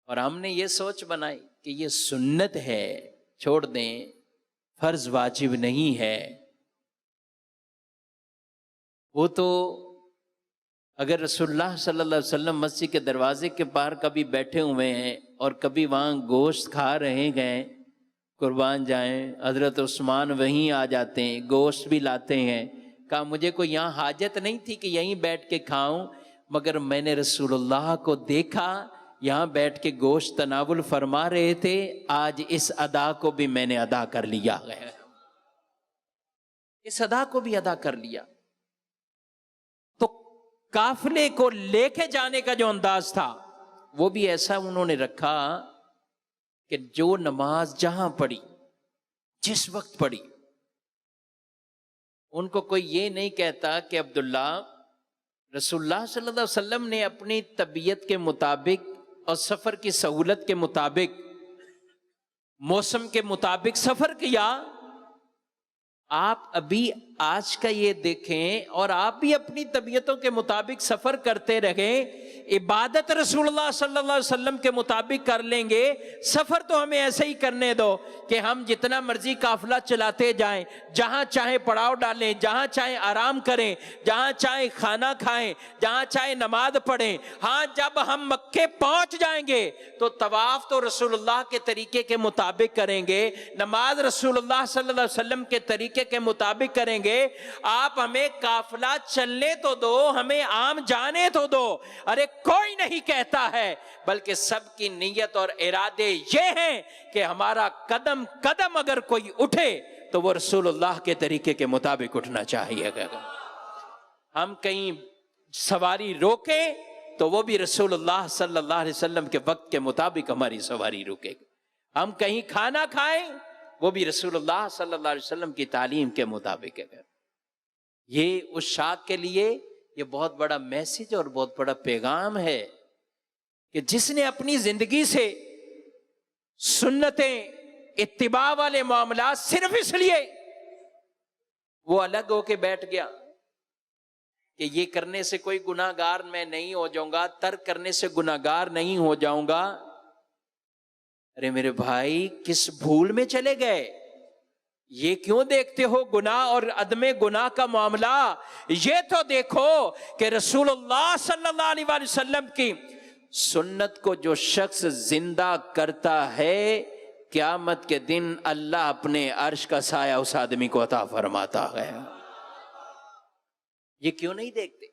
اور ہم نے یہ سوچ بنائی کہ یہ سنت ہے، چھوڑ دیں، فرض واجب نہیں ہے۔ وہ تو اگر رسول اللہ صلی اللہ علیہ وسلم مسجد کے دروازے کے باہر کبھی بیٹھے ہوئے ہیں اور کبھی وہاں گوشت کھا رہے گئے، قربان جائیں، حضرت عثمان وہیں آ جاتے ہیں، گوشت بھی لاتے ہیں۔ کہا مجھے کوئی یہاں حاجت نہیں تھی کہ یہیں بیٹھ کے کھاؤں، مگر میں نے رسول اللہ کو دیکھا یہاں بیٹھ کے گوشت تناول فرما رہے تھے، آج اس ادا کو بھی میں نے ادا کر لیا ہے، اس ادا کو بھی ادا کر لیا۔ تو قافلے کو لے کے جانے کا جو انداز تھا وہ بھی ایسا انہوں نے رکھا کہ جو نماز جہاں پڑھی، جس وقت پڑھی، ان کو کوئی یہ نہیں کہتا کہ عبداللہ، رسول اللہ صلی اللہ علیہ وسلم نے اپنی طبیعت کے مطابق اور سفر کی سہولت کے مطابق، موسم کے مطابق سفر کیا، آپ ابھی آج کا یہ دیکھیں اور آپ بھی اپنی طبیعتوں کے مطابق سفر کرتے رہیں، عبادت رسول اللہ صلی اللہ علیہ وسلم کے مطابق کر لیں گے۔ سفر تو ہمیں ایسے ہی کرنے دو کہ ہم جتنا مرضی قافلہ چلاتے جائیں، جہاں چاہیں پڑاؤ ڈالیں، جہاں چاہیں آرام کریں، جہاں چاہیں کھانا کھائیں، جہاں چاہیں نماز پڑھیں۔ ہاں جب ہم مکے پہنچ جائیں گے تو طواف تو رسول اللہ کے طریقے کے مطابق کریں گے، نماز رسول اللہ صلی اللہ علیہ وسلم کے طریقے کے مطابق کریں گے۔ آپ ہمیں قافلہ چلنے تو دو، ہمیں عام جانے تو دو۔ ارے کوئی نہیں کہتا ہے، بلکہ سب کی نیت اور ارادے یہ ہیں کہ ہمارا قدم قدم اگر کوئی اٹھے تو وہ رسول اللہ کے طریقے کے مطابق اٹھنا چاہیے گا۔ ہم کہیں سواری روکیں تو وہ بھی رسول اللہ صلی اللہ علیہ وسلم کے وقت کے مطابق ہماری سواری روکے گا۔ ہم کہیں کھانا کھائیں وہ بھی رسول اللہ صلی اللہ علیہ وسلم کی تعلیم کے مطابق ہے۔ یہ اس شاخ کے لیے یہ بہت بڑا میسج اور بہت بڑا پیغام ہے کہ جس نے اپنی زندگی سے سنتیں، اتباع والے معاملات صرف اس لیے وہ الگ ہو کے بیٹھ گیا کہ یہ کرنے سے کوئی گناہ گار میں نہیں ہو جاؤں گا، ترک کرنے سے گناہ گار نہیں ہو جاؤں گا۔ ارے میرے بھائی، کس بھول میں چلے گئے؟ یہ کیوں دیکھتے ہو گناہ اور عدم گناہ کا معاملہ؟ یہ تو دیکھو کہ رسول اللہ صلی اللہ علیہ وآلہ وسلم کی سنت کو جو شخص زندہ کرتا ہے، قیامت کے دن اللہ اپنے عرش کا سایہ اس آدمی کو عطا فرماتا ہے۔ یہ کیوں نہیں دیکھتے؟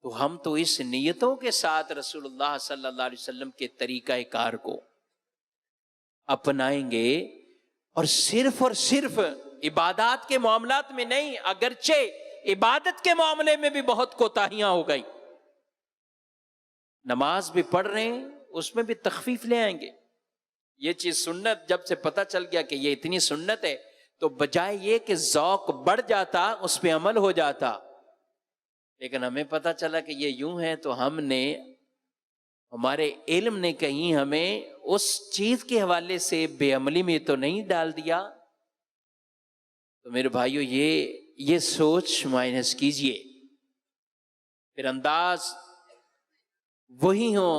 تو ہم تو اس نیتوں کے ساتھ رسول اللہ صلی اللہ علیہ وسلم کے طریقہ کار کو اپنائیں گے، اور صرف عبادات کے معاملات میں نہیں، اگرچہ عبادت کے معاملے میں بھی بہت کوتاہیاں ہو گئی، نماز بھی پڑھ رہے ہیں اس میں بھی تخفیف لے آئیں گے. یہ چیز سنت جب سے پتہ چل گیا کہ یہ اتنی سنت ہے، تو بجائے یہ کہ ذوق بڑھ جاتا اس پہ عمل ہو جاتا، لیکن ہمیں پتہ چلا کہ یہ یوں ہے، تو ہمارے علم نے کہیں ہمیں اس چیز کے حوالے سے بے عملی میں تو نہیں ڈال دیا. تو میرے بھائیو، یہ سوچ مائنس کیجئے، پھر انداز وہی ہو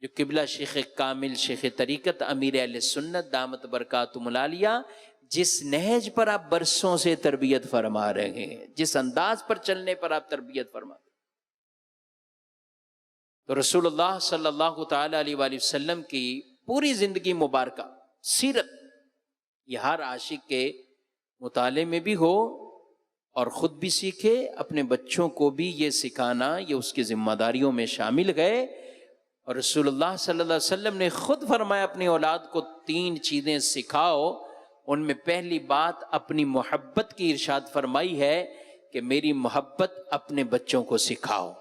جو قبلہ شیخ کامل، شیخ طریقت، امیر اہل سنت دامت برکاتہم العالیہ، جس نہج پر آپ برسوں سے تربیت فرما رہے ہیں، جس انداز پر چلنے پر آپ تربیت فرما رہے ہیں. تو رسول اللہ صلی اللہ تعالی علیہ وآلہ وسلم کی پوری زندگی مبارکہ، سیرت، یہ ہر عاشق کے مطالعے میں بھی ہو اور خود بھی سیکھے، اپنے بچوں کو بھی یہ سکھانا یہ اس کی ذمہ داریوں میں شامل گئے. اور رسول اللہ صلی اللہ علیہ وسلم نے خود فرمایا اپنی اولاد کو 3 چیزیں سکھاؤ. ان میں پہلی بات اپنی محبت کی ارشاد فرمائی ہے کہ میری محبت اپنے بچوں کو سکھاؤ.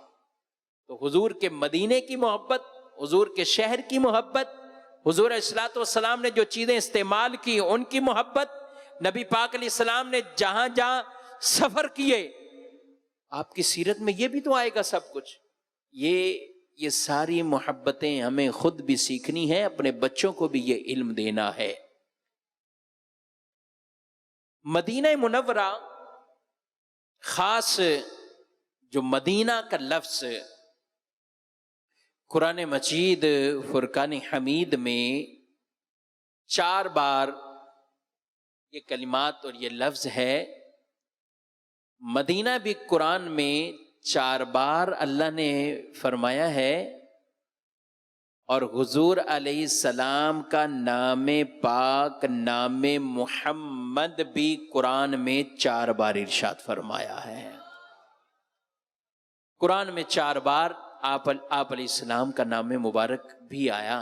تو حضور کے مدینے کی محبت، حضور کے شہر کی محبت، حضور علیہ الصلوۃ والسلام نے جو چیزیں استعمال کی ان کی محبت، نبی پاک علیہ السلام نے جہاں جہاں سفر کیے، آپ کی سیرت میں یہ بھی تو آئے گا سب کچھ. یہ ساری محبتیں ہمیں خود بھی سیکھنی ہے، اپنے بچوں کو بھی یہ علم دینا ہے. مدینہ منورہ، خاص جو مدینہ کا لفظ قرآن مجید فرقان حمید میں 4 بار یہ کلمات اور یہ لفظ ہے. مدینہ بھی قرآن میں 4 بار اللہ نے فرمایا ہے، اور حضور علیہ السلام کا نام پاک، نام محمد بھی قرآن میں 4 بار ارشاد فرمایا ہے. قرآن میں 4 بار آپ علیہ السلام کا نام مبارک بھی آیا.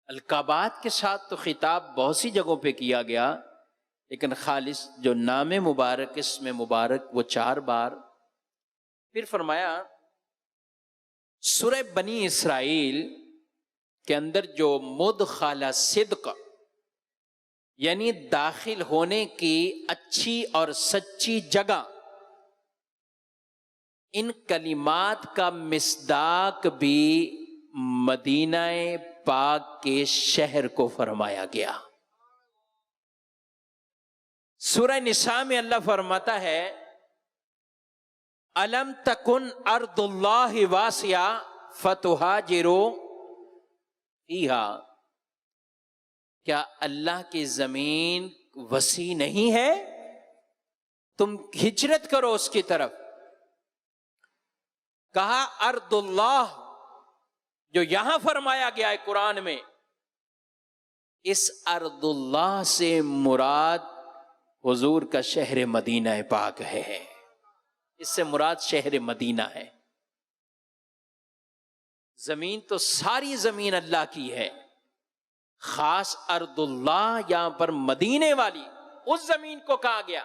القابات کے ساتھ تو خطاب بہت سی جگہوں پہ کیا گیا، لیکن خالص جو نام مبارک، اسم مبارک، وہ 4 بار. پھر فرمایا سورہ بنی اسرائیل کے اندر جو مدخل صدق، یعنی داخل ہونے کی اچھی اور سچی جگہ، ان کلمات کا مصداق بھی مدینہ پاک کے شہر کو فرمایا گیا. سورہ نساء میں اللہ فرماتا ہے الم تکن ارض اللہ واسعہ فتہاجروا فیہا، کیا اللہ کی زمین وسیع نہیں ہے، تم ہجرت کرو اس کی طرف. کہا ارض اللہ، جو یہاں فرمایا گیا ہے قرآن میں، اس ارض اللہ سے مراد حضور کا شہر مدینہ پاک ہے. اس سے مراد شہر مدینہ ہے. زمین تو ساری زمین اللہ کی ہے، خاص ارض اللہ یہاں پر مدینے والی اس زمین کو کہا گیا.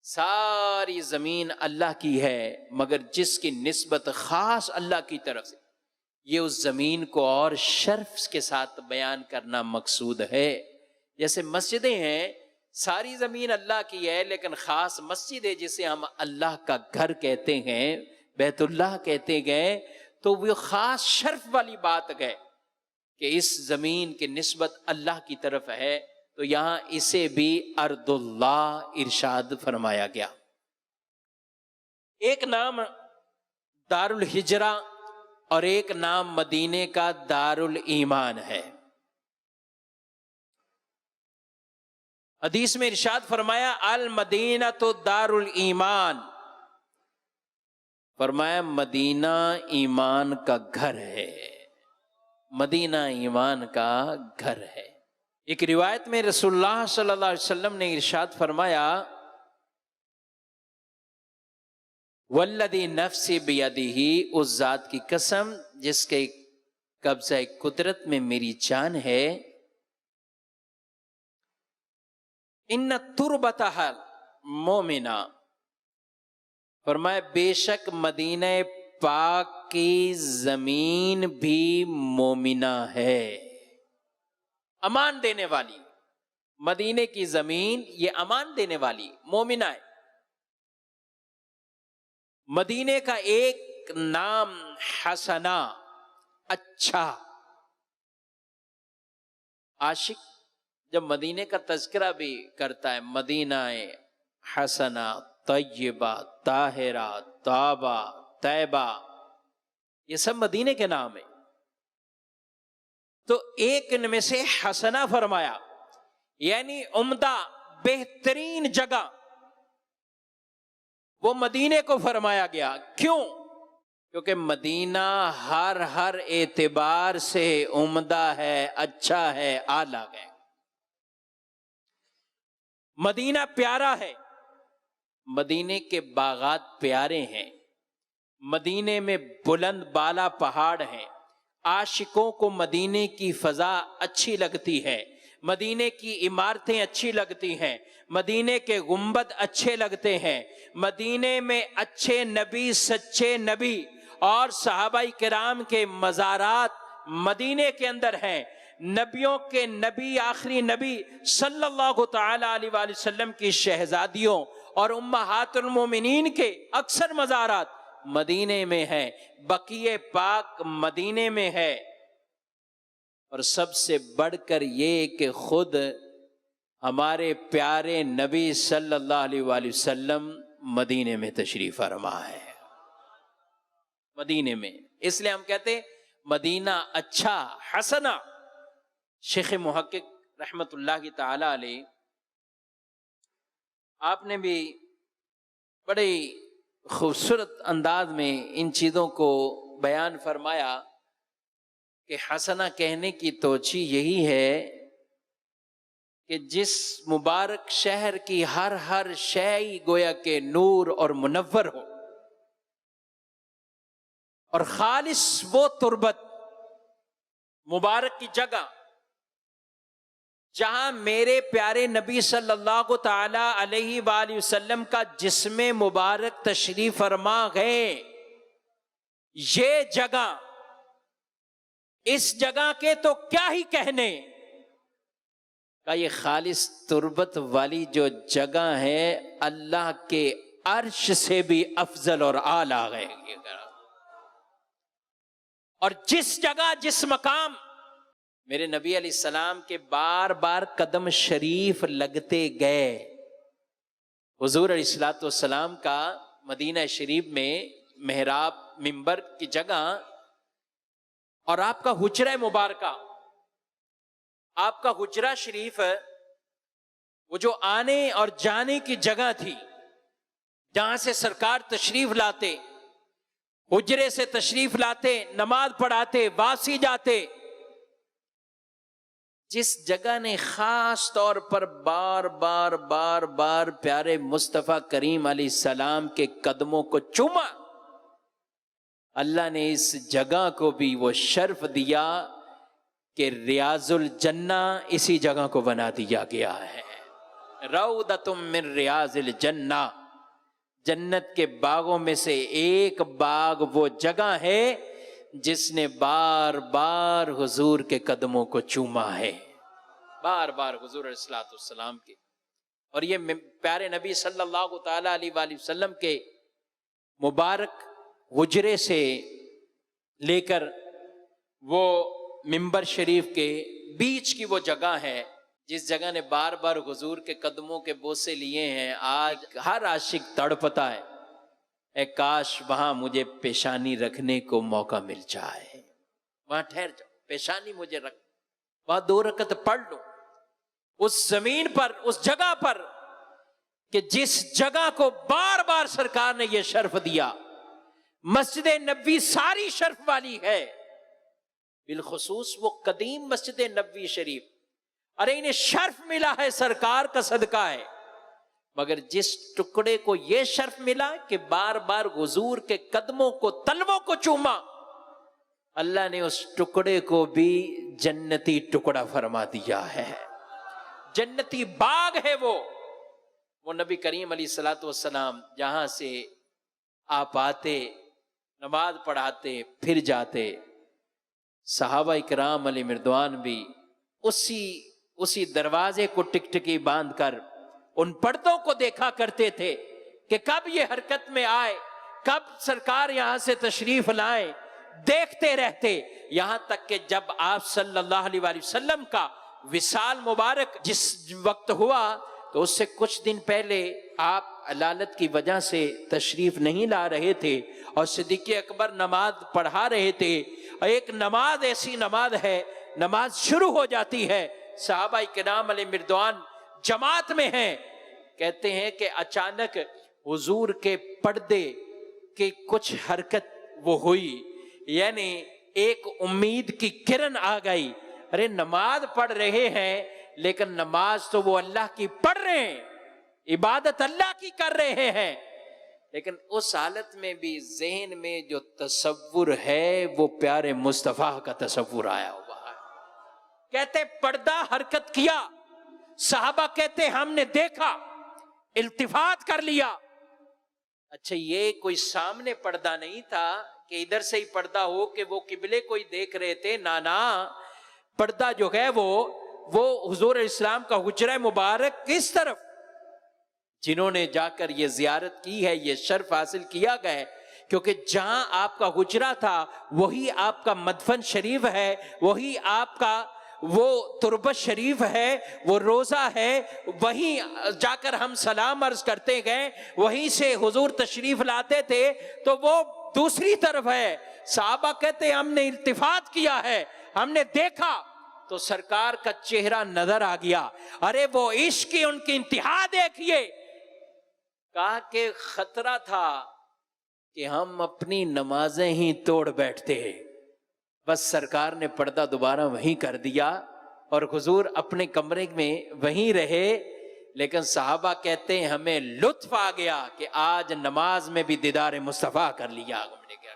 ساری زمین اللہ کی ہے، مگر جس کی نسبت خاص اللہ کی طرف سے، یہ اس زمین کو اور شرف کے ساتھ بیان کرنا مقصود ہے. جیسے مسجدیں ہیں، ساری زمین اللہ کی ہے، لیکن خاص مسجد ہے جسے ہم اللہ کا گھر کہتے ہیں، بیت اللہ کہتے گئے، تو وہ خاص شرف والی بات ہے کہ اس زمین کی نسبت اللہ کی طرف ہے. تو یہاں اسے بھی ارض اللہ ارشاد فرمایا گیا. ایک نام دار الہجرہ اور ایک نام مدینے کا دار الایمان ہے. حدیث میں ارشاد فرمایا المدینہ دار الایمان، فرمایا مدینہ ایمان کا گھر ہے، مدینہ ایمان کا گھر ہے. ایک روایت میں رسول اللہ صلی اللہ علیہ وسلم نے ارشاد فرمایا والذی نفسی بیدہ، اس ذات کی قسم جس کے قبضہ قدرت میں میری جان ہے، ان تربتہ مومنہ، فرمایا بے شک مدینہ پاک کی زمین بھی مومنہ ہے، امان دینے والی۔ مدینے کی زمین یہ امان دینے والی مومنہ ہے۔ مدینے کا ایک نام حسنہ، اچھا۔ عاشق جب مدینے کا تذکرہ بھی کرتا ہے، مدینہ حسنہ، طیبہ، طاہرہ، طابہ، طیبہ، یہ سب مدینے کے نام ہیں۔ تو ایک ان میں سے حسنہ فرمایا، یعنی عمدہ، بہترین جگہ، وہ مدینے کو فرمایا گیا۔ کیوں؟ کیونکہ مدینہ ہر اعتبار سے عمدہ ہے، اچھا ہے، اعلیٰ ہے۔ مدینہ پیارا ہے، مدینے کے باغات پیارے ہیں، مدینے میں بلند بالا پہاڑ ہیں، عاشقوں کو مدینے کی فضا اچھی لگتی ہے، مدینے کی عمارتیں اچھی لگتی ہیں، مدینے کے گنبد اچھے لگتے ہیں، مدینے میں اچھے نبی، سچے نبی اور صحابہ کرام کے مزارات مدینے کے اندر ہیں۔ نبیوں کے نبی، آخری نبی صلی اللہ تعالی علیہ وآلہ وسلم کی شہزادیوں اور امہات المومنین کے اکثر مزارات مدینے میں ہیں، بقیع پاک مدینے میں ہے۔ اور سب سے بڑھ کر یہ کہ خود ہمارے پیارے نبی صلی اللہ علیہ وآلہ وسلم مدینے میں تشریف فرما ہے، مدینے میں۔ اس لیے ہم کہتے ہیں مدینہ اچھا، حسنہ۔ شیخ محقق رحمت اللہ تعالی علیہ، آپ نے بھی بڑے خوبصورت انداز میں ان چیزوں کو بیان فرمایا کہ حسنہ کہنے کی توجہ یہی ہے کہ جس مبارک شہر کی ہر شے گویا کہ نور اور منور ہو، اور خالص وہ تربت، مبارک کی جگہ جہاں میرے پیارے نبی صلی اللہ تعالی علیہ وآلہ وسلم کا جسم مبارک تشریف فرما گئے، یہ جگہ، اس جگہ کے تو کیا ہی کہنے کا، یہ خالص تربت والی جو جگہ ہے اللہ کے عرش سے بھی افضل اور اعلیٰ ہے۔ اور جس جگہ، جس مقام میرے نبی علیہ السلام کے بار بار قدم شریف لگتے گئے، حضور علیہ السلام کا مدینہ شریف میں محراب، منبر کی جگہ، اور آپ کا حجرہ مبارکہ، آپ کا حجرہ شریف، وہ جو آنے اور جانے کی جگہ تھی، جہاں سے سرکار تشریف لاتے، حجرے سے تشریف لاتے، نماز پڑھاتے، واپسی جاتے، جس جگہ نے خاص طور پر بار بار پیارے مصطفیٰ کریم علیہ السلام کے قدموں کو چوما، اللہ نے اس جگہ کو بھی وہ شرف دیا کہ ریاض الجنہ اسی جگہ کو بنا دیا گیا ہے۔ روضۃ من ریاض الجنہ، جنت کے باغوں میں سے ایک باغ وہ جگہ ہے جس نے بار بار حضور کے قدموں کو چوما ہے، بار بار حضور علیہ السلام کے۔ اور یہ پیارے نبی صلی اللہ تعالی علیہ وآلہ وسلم کے مبارک حجرے سے لے کر وہ منبر شریف کے بیچ کی وہ جگہ ہے جس جگہ نے بار بار حضور کے قدموں کے بوسے لیے ہیں۔ آج ہر عاشق تڑپتا ہے، اے کاش وہاں مجھے پیشانی رکھنے کو موقع مل جائے، وہاں ٹھہر جاؤ، پیشانی مجھے رکھ، وہاں 2 رکعت پڑھ لو، اس زمین پر، اس جگہ پر، کہ جس جگہ کو بار بار سرکار نے یہ شرف دیا۔ مسجد نبوی ساری شرف والی ہے، بالخصوص وہ قدیم مسجد نبوی شریف، ارے انہیں شرف ملا ہے، سرکار کا صدقہ ہے۔ مگر جس ٹکڑے کو یہ شرف ملا کہ بار بار حضور کے قدموں کو تلووں کو چوما، اللہ نے اس ٹکڑے کو بھی جنتی ٹکڑا فرما دیا ہے، جنتی باغ ہے وہ نبی کریم علیہ الصلوۃ والسلام جہاں سے آپ آتے، نماز پڑھاتے، پھر جاتے، صحابہ کرام علیہ مردوان بھی اسی دروازے کو ٹکٹکی باندھ کر ان پردوں کو دیکھا کرتے تھے کہ کب یہ حرکت میں آئے، کب سرکار یہاں سے تشریف لائیں، دیکھتے رہتے، یہاں تک کہ جب آپ صلی اللہ علیہ وآلہ وسلم کا وصال مبارک جس وقت ہوا تو اس سے کچھ دن پہلے آپ علالت کی وجہ سے تشریف نہیں لا رہے تھے اور صدیق اکبر نماز پڑھا رہے تھے، اور ایک نماز ایسی نماز ہے، نماز شروع ہو جاتی ہے، صحابہ کرام علیہ مردوان جماعت میں ہیں، کہتے ہیں کہ اچانک حضور کے پردے کی کچھ حرکت وہ ہوئی، یعنی ایک امید کی کرن آ گئی، ارے نماز پڑھ رہے ہیں لیکن نماز تو وہ اللہ کی پڑھ رہے ہیں، عبادت اللہ کی کر رہے ہیں، لیکن اس حالت میں بھی ذہن میں جو تصور ہے وہ پیارے مصطفیٰ کا تصور آیا ہوا ہے۔ کہتے پردہ حرکت کیا، صحابہ کہتے ہم نے دیکھا، التفات کر لیا۔ اچھا یہ کوئی سامنے پردہ نہیں تھا کہ ادھر سے ہی پردہ ہو کہ وہ قبلے کو ہی دیکھ رہے تھے، نانا پردہ جو ہے وہ حضور اسلام کا حجرہ مبارک کس طرف، جنہوں نے جا کر یہ زیارت کی ہے، یہ شرف حاصل کیا گیا ہے، کیونکہ جہاں آپ کا حجرہ تھا وہی آپ کا مدفن شریف ہے، وہی آپ کا وہ تربت شریف ہے، وہ روزہ ہے، وہیں جا کر ہم سلام عرض کرتے گئے، وہیں سے حضور تشریف لاتے تھے، تو وہ دوسری طرف ہے۔ صحابہ کہتے ہم نے التفات کیا ہے، ہم نے دیکھا تو سرکار کا چہرہ نظر آ گیا، ارے وہ عشق کی ان کی انتہا دیکھیے۔ کہا کہ خطرہ تھا کہ ہم اپنی نمازیں ہی توڑ بیٹھتے، بس سرکار نے پردہ دوبارہ وہیں کر دیا اور حضور اپنے کمرے میں وہیں رہے، لیکن صحابہ کہتے ہیں ہمیں لطف آ گیا کہ آج نماز میں بھی دیدار مصطفیٰ کر لیا ہم نے، کیا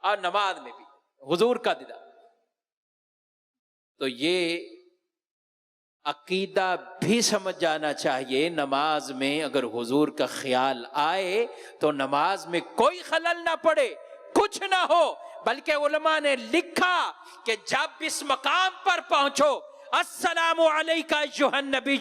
اور نماز میں بھی حضور کا دیدار۔ تو یہ عقیدہ بھی سمجھ جانا چاہیے، نماز میں اگر حضور کا خیال آئے تو نماز میں کوئی خلل نہ پڑے، کچھ نہ ہو، بلکہ علماء نے لکھا کہ جب اس مقام پر پہنچو، السلام علیکہ ایھا النبی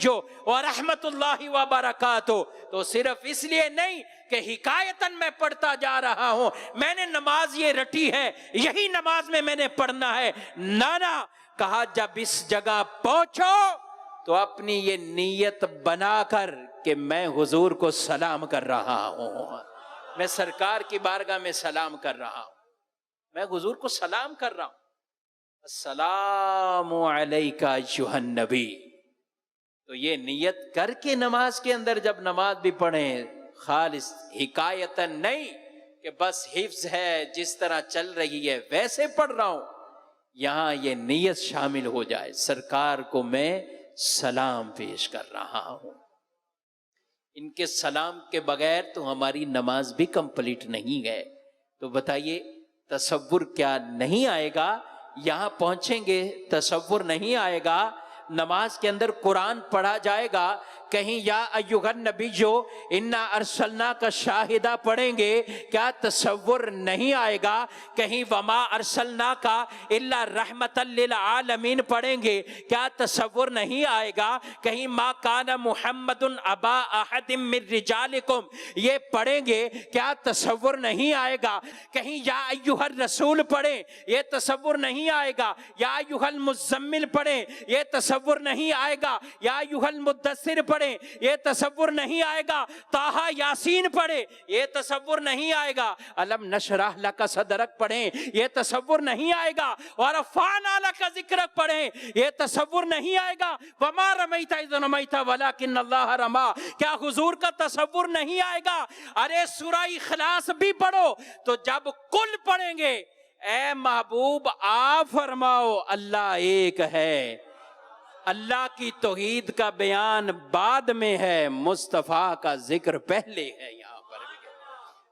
ورحمت اللہ وبرکاتہ، تو صرف اس لیے نہیں کہ حکایتاً میں پڑھتا جا رہا ہوں، میں نے نماز یہ رٹی ہے، یہی نماز میں میں نے پڑھنا ہے، نانا کہا جب اس جگہ پہنچو تو اپنی یہ نیت بنا کر کہ میں حضور کو سلام کر رہا ہوں، میں سرکار کی بارگاہ میں سلام کر رہا ہوں، میں حضور کو سلام کر رہا ہوں، السلام علیکہ ایھا النبی۔ تو یہ نیت کر کے نماز کے اندر جب نماز بھی پڑھیں، خالص حکایتاً نہیں کہ بس حفظ ہے، جس طرح چل رہی ہے ویسے پڑھ رہا ہوں، یہاں یہ نیت شامل ہو جائے، سرکار کو میں سلام پیش کر رہا ہوں۔ ان کے سلام کے بغیر تو ہماری نماز بھی کمپلیٹ نہیں ہے۔ تو بتائیے تصور کیا نہیں آئے گا؟ یہاں پہنچیں گے تصور نہیں آئے گا، نماز کے اندر قرآن پڑھا جائے گا، کہیں یا ایھا النبی انا ارسلناک شاہدہ پڑھیں گے، کیا تصور نہیں آئے گا؟ کہیں وما ارسلناک الا رحمتا للعالمین پڑھیں گے، کیا تصور نہیں آئے گا؟ کہیں ما کان محمد ابا احد من رجالکم یہ پڑھیں گے، کیا تصور نہیں آئے گا؟ کہیں یا ایھا الرسول پڑھیں، یہ تصور نہیں آئے گا؟ یا ایھا المزمل پڑھیں، یہ تصور نہیں آئے گا؟ یا ایھا المدثر پڑھیں، یہ تصور نہیں آئے گا؟ طٰہٰ یاسین پڑھیں، یہ تصور نہیں آئے گا؟ الم نشرح لک صدرک پڑھیں، یہ تصور نہیں آئے گا؟ ورفعنا لک ذکرک پڑھیں، یہ تصور نہیں آئے گا؟ وما رمیت اذ رمیت ولکن اللہ رمی، کیا حضور کا تصور نہیں آئے گا؟ ارے سورہ اخلاص بھی پڑھو تو جب کل پڑھیں گے، اے محبوب آپ فرماؤ اللہ ایک ہے، اللہ کی توحید کا بیان بعد میں ہے، مصطفیٰ کا ذکر پہلے ہے۔ یہاں پر بھی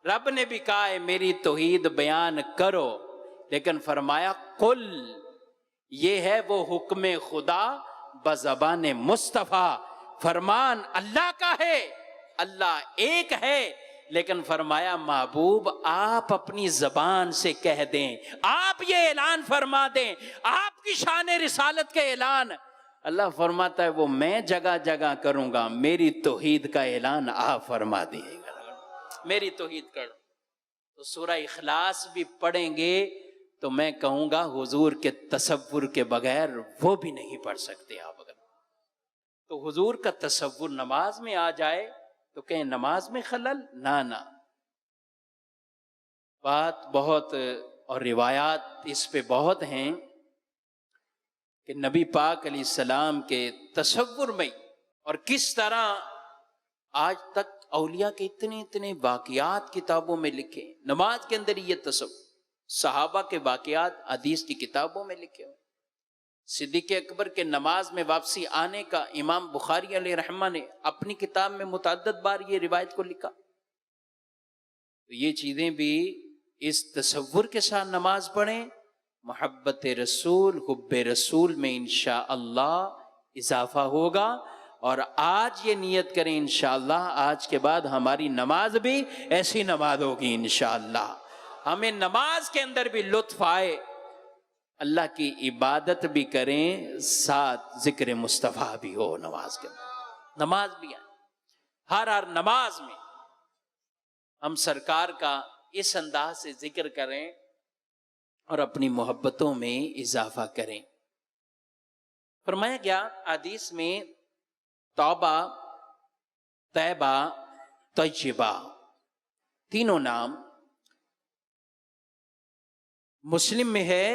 رب نے بھی کہا ہے میری توحید بیان کرو، لیکن فرمایا قل، یہ ہے وہ حکم خدا بزبان مصطفیٰ، فرمان اللہ کا ہے، اللہ ایک ہے، لیکن فرمایا محبوب آپ اپنی زبان سے کہہ دیں، آپ یہ اعلان فرما دیں، آپ کی شان رسالت کے اعلان۔ اللہ فرماتا ہے وہ میں جگہ جگہ کروں گا، میری توحید کا اعلان آپ فرما دیے گا، میری توحید کرو۔ تو سورہ اخلاص بھی پڑھیں گے تو میں کہوں گا حضور کے تصور کے بغیر وہ بھی نہیں پڑھ سکتے آپ۔ اگر تو حضور کا تصور نماز میں آ جائے تو کہیں نماز میں خلل، نہ بات بہت اور روایات اس پہ بہت ہیں کہ نبی پاک علیہ السلام کے تصور میں، اور کس طرح آج تک اولیاء کے اتنے واقعات کتابوں میں لکھے، نماز کے اندر یہ تصور، صحابہ کے واقعات حدیث کی کتابوں میں لکھے ہوئے۔ صدیق اکبر کے نماز میں واپسی آنے کا امام بخاری علیہ رحمہ نے اپنی کتاب میں متعدد بار یہ روایت کو لکھا۔ تو یہ چیزیں بھی اس تصور کے ساتھ نماز پڑھیں، محبت رسول، حب رسول میں انشاءاللہ اضافہ ہوگا۔ اور آج یہ نیت کریں انشاءاللہ آج کے بعد ہماری نماز بھی ایسی نماز ہوگی انشاءاللہ، ہمیں نماز کے اندر بھی لطف آئے، اللہ کی عبادت بھی کریں، ساتھ ذکر مصطفیٰ بھی ہو نماز کے اندر، نماز بھی آئے۔ ہر نماز میں ہم سرکار کا اس انداز سے ذکر کریں اور اپنی محبتوں میں اضافہ کریں۔ فرمایا گیا حدیث میں توبہ، طیبہ، طیبہ تینوں نام مسلم میں ہے۔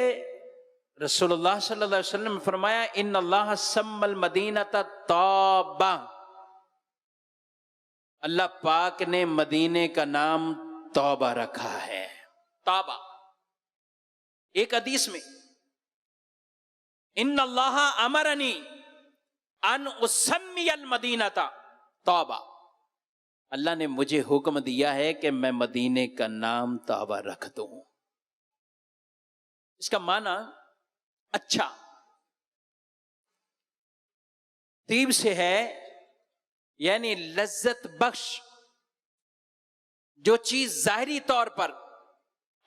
رسول اللہ صلی اللہ علیہ وسلم نے فرمایا ان اللہ سمی المدینہ طابہ، اللہ پاک نے مدینے کا نام توبہ رکھا ہے، توبہ۔ ایک حدیث میں ان اللہ امرنی ان اسمی المدینہ توبہ، اللہ نے مجھے حکم دیا ہے کہ میں مدینے کا نام توبہ رکھ دوں۔ اس کا معنی اچھا، طیب سے ہے یعنی لذت بخش، جو چیز ظاہری طور پر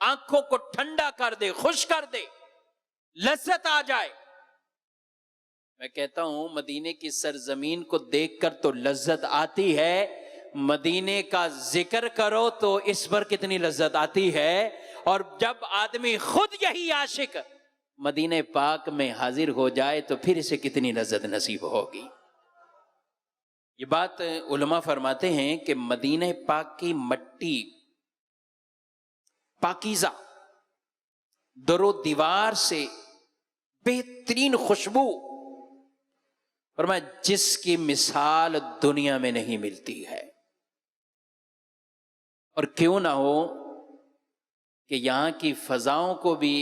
آنکھوں کو ٹھنڈا کر دے، خوش کر دے، لذت آ جائے۔ میں کہتا ہوں مدینے کی سرزمین کو دیکھ کر تو لذت آتی ہے، مدینے کا ذکر کرو تو اس پر کتنی لذت آتی ہے، اور جب آدمی خود یہی عاشق مدینہ پاک میں حاضر ہو جائے تو پھر اسے کتنی لذت نصیب ہوگی۔ یہ بات علماء فرماتے ہیں کہ مدینہ پاک کی مٹی پاکیزہ، در و دیوار سے بہترین خوشبو، فرمایا جس کی مثال دنیا میں نہیں ملتی ہے۔ اور کیوں نہ ہو کہ یہاں کی فضاؤں کو بھی،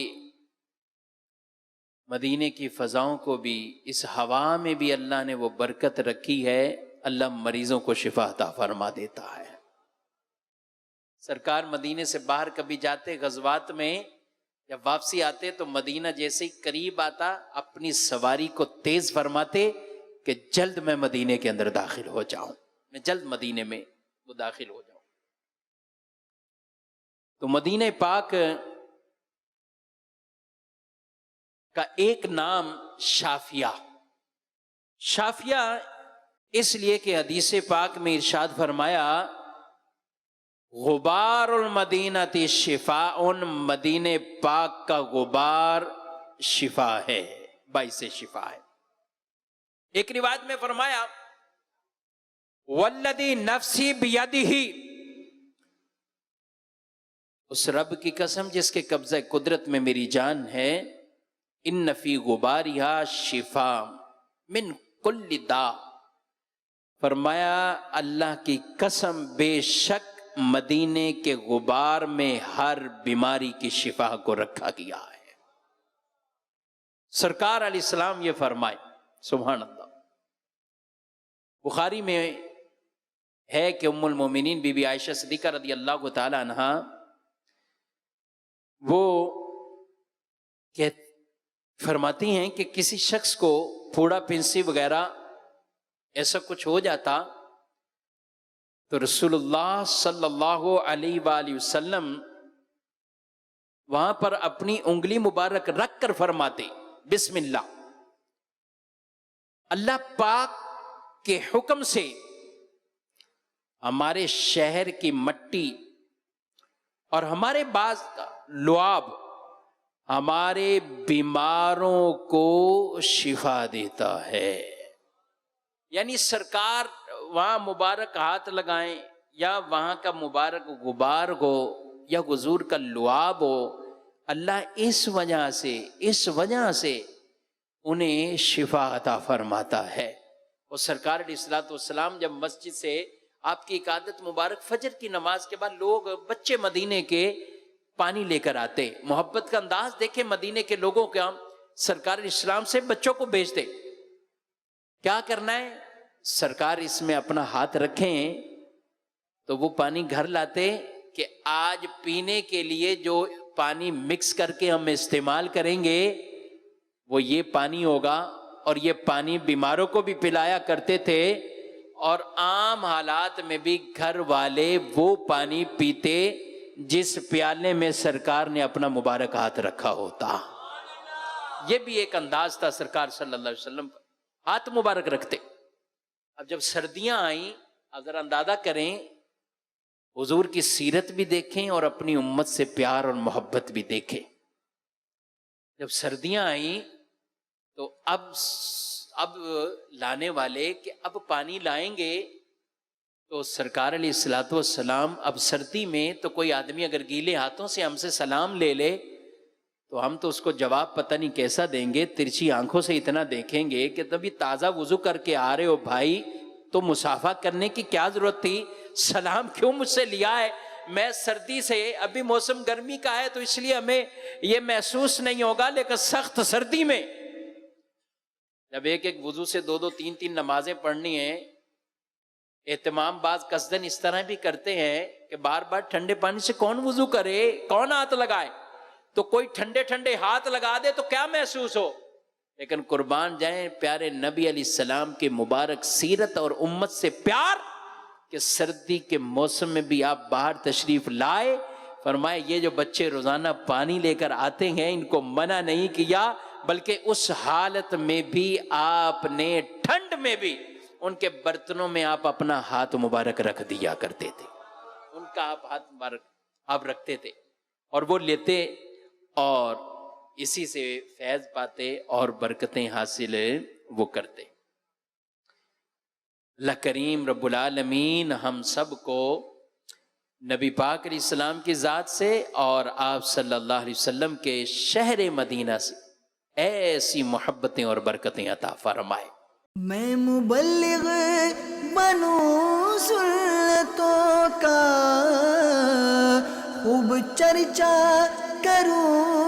مدینے کی فضاؤں کو بھی، اس ہوا میں بھی اللہ نے وہ برکت رکھی ہے، اللہ مریضوں کو شفا عطا فرما دیتا ہے۔ سرکار مدینے سے باہر کبھی جاتے غزوات میں، جب واپسی آتے تو مدینہ جیسے ہی قریب آتا اپنی سواری کو تیز فرماتے کہ جلد میں مدینے کے اندر داخل ہو جاؤں، میں جلد مدینے میں وہ داخل ہو جاؤں۔ تو مدینہ پاک کا ایک نام شافیہ، شافیہ اس لیے کہ حدیث پاک میں ارشاد فرمایا غبار المدینہ شفاء، مدینہ پاک کا غبار شفا ہے، باعث شفا ہے۔ ایک روایت میں فرمایا والذی نفسی بیدہ، اس رب کی قسم جس کے قبضہ قدرت میں میری جان ہے، ان فی غبارہا شفا من کل داء، فرمایا اللہ کی قسم بے شک مدینے کے غبار میں ہر بیماری کی شفا کو رکھا گیا ہے۔ سرکار علیہ السلام یہ فرمائے سبحان اللہ. بخاری میں ہے کہ ام المومنین بی بی عائشہ صدیقہ رضی اللہ تعالی عنہا وہ فرماتی ہیں کہ کسی شخص کو پھوڑا پھنسی وغیرہ ایسا کچھ ہو جاتا تو رسول اللہ صلی اللہ علیہ وآلہ وسلم وہاں پر اپنی انگلی مبارک رکھ کر فرماتے بسم اللہ. اللہ پاک کے حکم سے ہمارے شہر کی مٹی اور ہمارے بعض لعاب ہمارے بیماروں کو شفا دیتا ہے. یعنی سرکار وہاں مبارک ہاتھ لگائیں یا وہاں کا مبارک غبار ہو یا حضور کا لعاب ہو، اللہ اس وجہ سے انہیں شفا عطا فرماتا ہے. اور سرکار علیہ الصلوۃ والسلام جب مسجد سے آپ کی عقادت مبارک فجر کی نماز کے بعد لوگ بچے مدینے کے پانی لے کر آتے. محبت کا انداز دیکھیں مدینے کے لوگوں کا. سرکار علیہ السلام سے بچوں کو بھیجتے. کیا کرنا ہے؟ سرکار اس میں اپنا ہاتھ رکھیں تو وہ پانی گھر لاتے کہ آج پینے کے لیے جو پانی مکس کر کے ہم استعمال کریں گے وہ یہ پانی ہوگا. اور یہ پانی بیماروں کو بھی پلایا کرتے تھے اور عام حالات میں بھی گھر والے وہ پانی پیتے جس پیالے میں سرکار نے اپنا مبارک ہاتھ رکھا ہوتا. یہ بھی ایک انداز تھا سرکار صلی اللہ علیہ وسلم کا، ہاتھ مبارک رکھتے. اب جب سردیاں آئیں اب ذرا اندازہ کریں، حضور کی سیرت بھی دیکھیں اور اپنی امت سے پیار اور محبت بھی دیکھیں. جب سردیاں آئیں تو اب لانے والے کہ اب پانی لائیں گے تو سرکار علیہ الصلوۃ والسلام اب سردی میں تو کوئی آدمی اگر گیلے ہاتھوں سے ہم سے سلام لے لے تو ہم تو اس کو جواب پتہ نہیں کیسا دیں گے. ترچھی آنکھوں سے اتنا دیکھیں گے کہ تبھی تازہ وضو کر کے آ رہے ہو بھائی تو مصافحہ کرنے کی کیا ضرورت تھی؟ سلام کیوں مجھ سے لیا ہے؟ میں سردی سے، ابھی موسم گرمی کا ہے تو اس لیے ہمیں یہ محسوس نہیں ہوگا، لیکن سخت سردی میں جب ایک وضو سے دو تین نمازیں پڑھنی ہیں، اہتمام بعض قصدن اس طرح بھی کرتے ہیں کہ بار بار ٹھنڈے پانی سے کون وضو کرے، کون ہاتھ لگائے؟ تو کوئی ٹھنڈے ہاتھ لگا دے تو کیا محسوس ہو. لیکن قربان جائیں پیارے نبی علیہ السلام کے مبارک سیرت اور امت سے پیار کہ سردی کے موسم میں بھی آپ باہر تشریف لائے. فرمائے یہ جو بچے روزانہ پانی لے کر آتے ہیں ان کو منع نہیں کیا، بلکہ اس حالت میں بھی آپ نے ٹھنڈ میں بھی ان کے برتنوں میں آپ اپنا ہاتھ مبارک رکھ دیا کرتے تھے. ان کا آپ ہاتھ مبارک آپ رکھتے تھے اور وہ لیتے اور اسی سے فیض پاتے اور برکتیں حاصل وہ کرتے. اللہ کریم رب العالمین ہم سب کو نبی پاک علیہ السلام کی ذات سے اور آپ صلی اللہ علیہ وسلم کے شہر مدینہ سے ایسی محبتیں اور برکتیں عطا فرمائے. میں مبلغ بنوں سنتوں کا خوب چرچا کروں